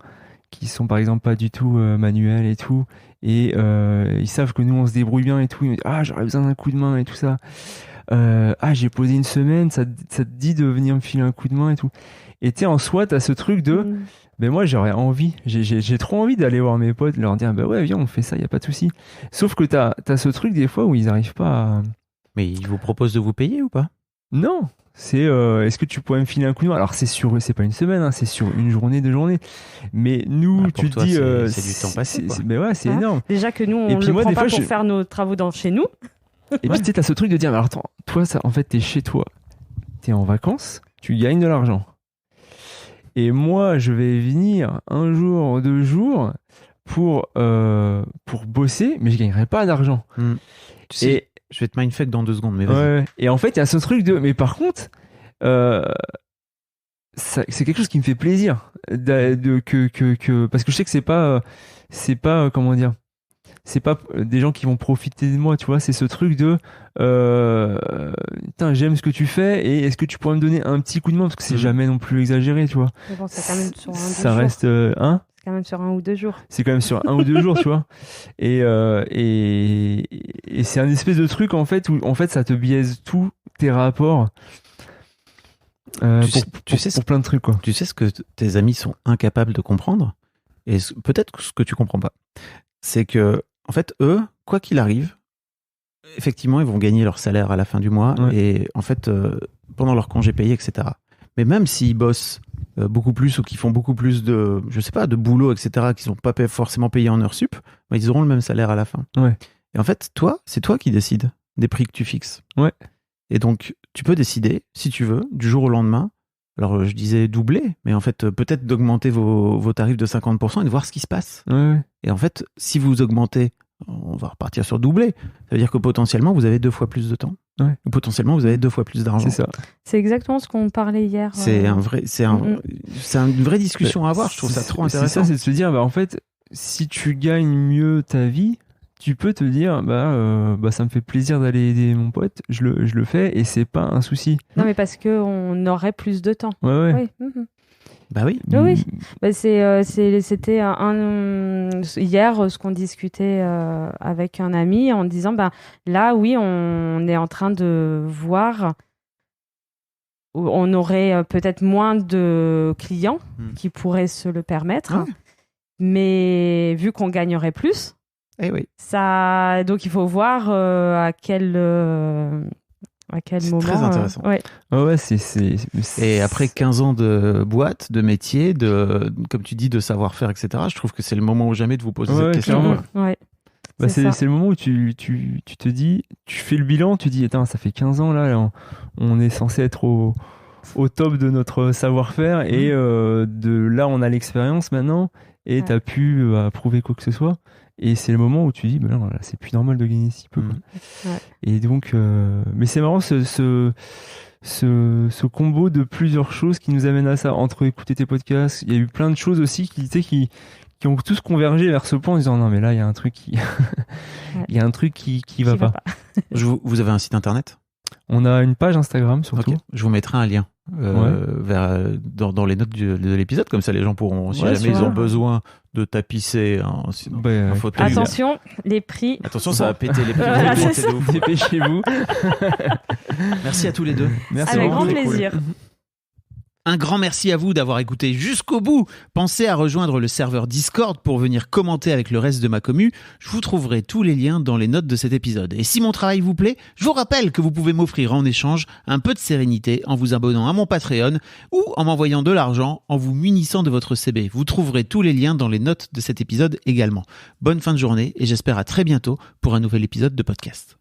par exemple pas du tout manuels et tout, et ils savent que nous on se débrouille bien et tout, ils me disent ah, j'aurais besoin d'un coup de main et tout ça, j'ai posé une semaine, ça te dit de venir me filer un coup de main et tout. Et tu sais, en soi t'as ce truc de ben moi j'aurais envie, j'ai trop envie d'aller voir mes potes, leur dire bah ouais viens on fait ça, y a pas de souci. Sauf que t'as ce truc des fois où ils arrivent pas à... Mais ils vous proposent de vous payer ou pas? Non, c'est est-ce que tu pourrais me filer un coup de main? Alors c'est pas une semaine, hein, c'est sur une journée, 2 journées. Mais nous, tu te dis c'est du temps passé. Mais ouais, c'est énorme. Déjà que nous on le prend pas pour faire nos travaux chez nous. Et puis tu sais, t'as ce truc de dire mais alors attends, toi ça en fait t'es chez toi, t'es en vacances, tu gagnes de l'argent. Et moi je vais venir un jour, 2 jours pour bosser, mais je gagnerai pas d'argent. Tu sais, je vais te mindfuck dans 2 secondes, mais vas-y. Ouais. Et en fait, il y a ce truc de... Mais par contre, c'est quelque chose qui me fait plaisir. Parce que je sais que c'est pas comment dire... C'est pas des gens qui vont profiter de moi, tu vois. C'est ce truc de... Putain, j'aime ce que tu fais, et est-ce que tu pourrais me donner un petit coup de main? Parce que c'est jamais non plus exagéré, tu vois. Mais bon, c'est quand même sur ça reste... hein? C'est quand même sur 1 ou 2 jours. C'est quand même sur 1 ou 2 jours, tu vois. Et c'est un espèce de truc, en fait, où en fait, ça te biaise tous tes rapports pour plein de trucs, quoi. Tu sais ce que tes amis sont incapables de comprendre? Et peut-être ce que tu comprends pas. C'est que, en fait, eux, quoi qu'il arrive, effectivement, ils vont gagner leur salaire à la fin du mois, et en fait, pendant leur congé payé, etc. Mais même s'ils bossent beaucoup plus, ou qu'ils font beaucoup plus de, je sais pas, de boulot, etc., qu'ils sont pas forcément payés en heures sup, bah, ils auront le même salaire à la fin. Ouais. Et en fait, toi, c'est toi qui décides des prix que tu fixes. Ouais. Et donc, tu peux décider, si tu veux, du jour au lendemain. Alors, je disais doubler, mais en fait, peut-être d'augmenter vos tarifs de 50% et de voir ce qui se passe. Ouais. Et en fait, si vous augmentez, on va repartir sur doubler. Ça veut dire que potentiellement, vous avez 2 fois plus de temps. Ouais. Ou potentiellement, vous avez 2 fois plus d'argent. C'est ça. C'est exactement ce qu'on parlait hier. C'est une vraie discussion à avoir. Je trouve ça trop intéressant. C'est ça, c'est de se dire, bah, en fait, si tu gagnes mieux ta vie, tu peux te dire, ça me fait plaisir d'aller aider mon pote, je le fais, et c'est pas un souci. Non, mais parce qu'on aurait plus de temps. Ouais. Oui. Bah oui. Oui. Bah, c'était hier ce qu'on discutait avec un ami en disant, là, oui, on est en train de voir, on aurait peut-être moins de clients qui pourraient se le permettre, mais vu qu'on gagnerait plus, donc il faut voir à quel moment. C'est très intéressant. Et après 15 ans de boîte, de métier, comme tu dis, de savoir-faire, etc., je trouve que c'est le moment ou jamais de vous poser cette question. C'est le moment où tu te dis, tu fais le bilan, tu dis, attends, ça fait 15 ans là, on est censé être au top de notre savoir-faire et de là on a l'expérience maintenant et t'as pu prouver quoi que ce soit. Et c'est le moment où tu dis, non, là, c'est plus normal de gagner si peu. Quoi. Ouais. Et donc, mais c'est marrant ce combo de plusieurs choses qui nous amène à ça. Entre écouter tes podcasts, il y a eu plein de choses aussi qui ont tous convergé vers ce point en disant non mais là il y a un truc qui il y a un truc qui va pas. Vous avez un site internet? On a une page Instagram surtout. Okay. Je vous mettrai un lien dans les notes de l'épisode, comme ça les gens pourront, si jamais ils ont besoin de tapisser un fauteuil. Attention, les prix. Attention, ça va péter les prix. Dépêchez-vous. Merci à tous les deux. Merci. Avec grand plaisir. Un grand merci à vous d'avoir écouté jusqu'au bout. Pensez à rejoindre le serveur Discord pour venir commenter avec le reste de ma commu. Je vous trouverai tous les liens dans les notes de cet épisode. Et si mon travail vous plaît, je vous rappelle que vous pouvez m'offrir en échange un peu de sérénité en vous abonnant à mon Patreon ou en m'envoyant de l'argent en vous munissant de votre CB. Vous trouverez tous les liens dans les notes de cet épisode également. Bonne fin de journée et j'espère à très bientôt pour un nouvel épisode de podcast.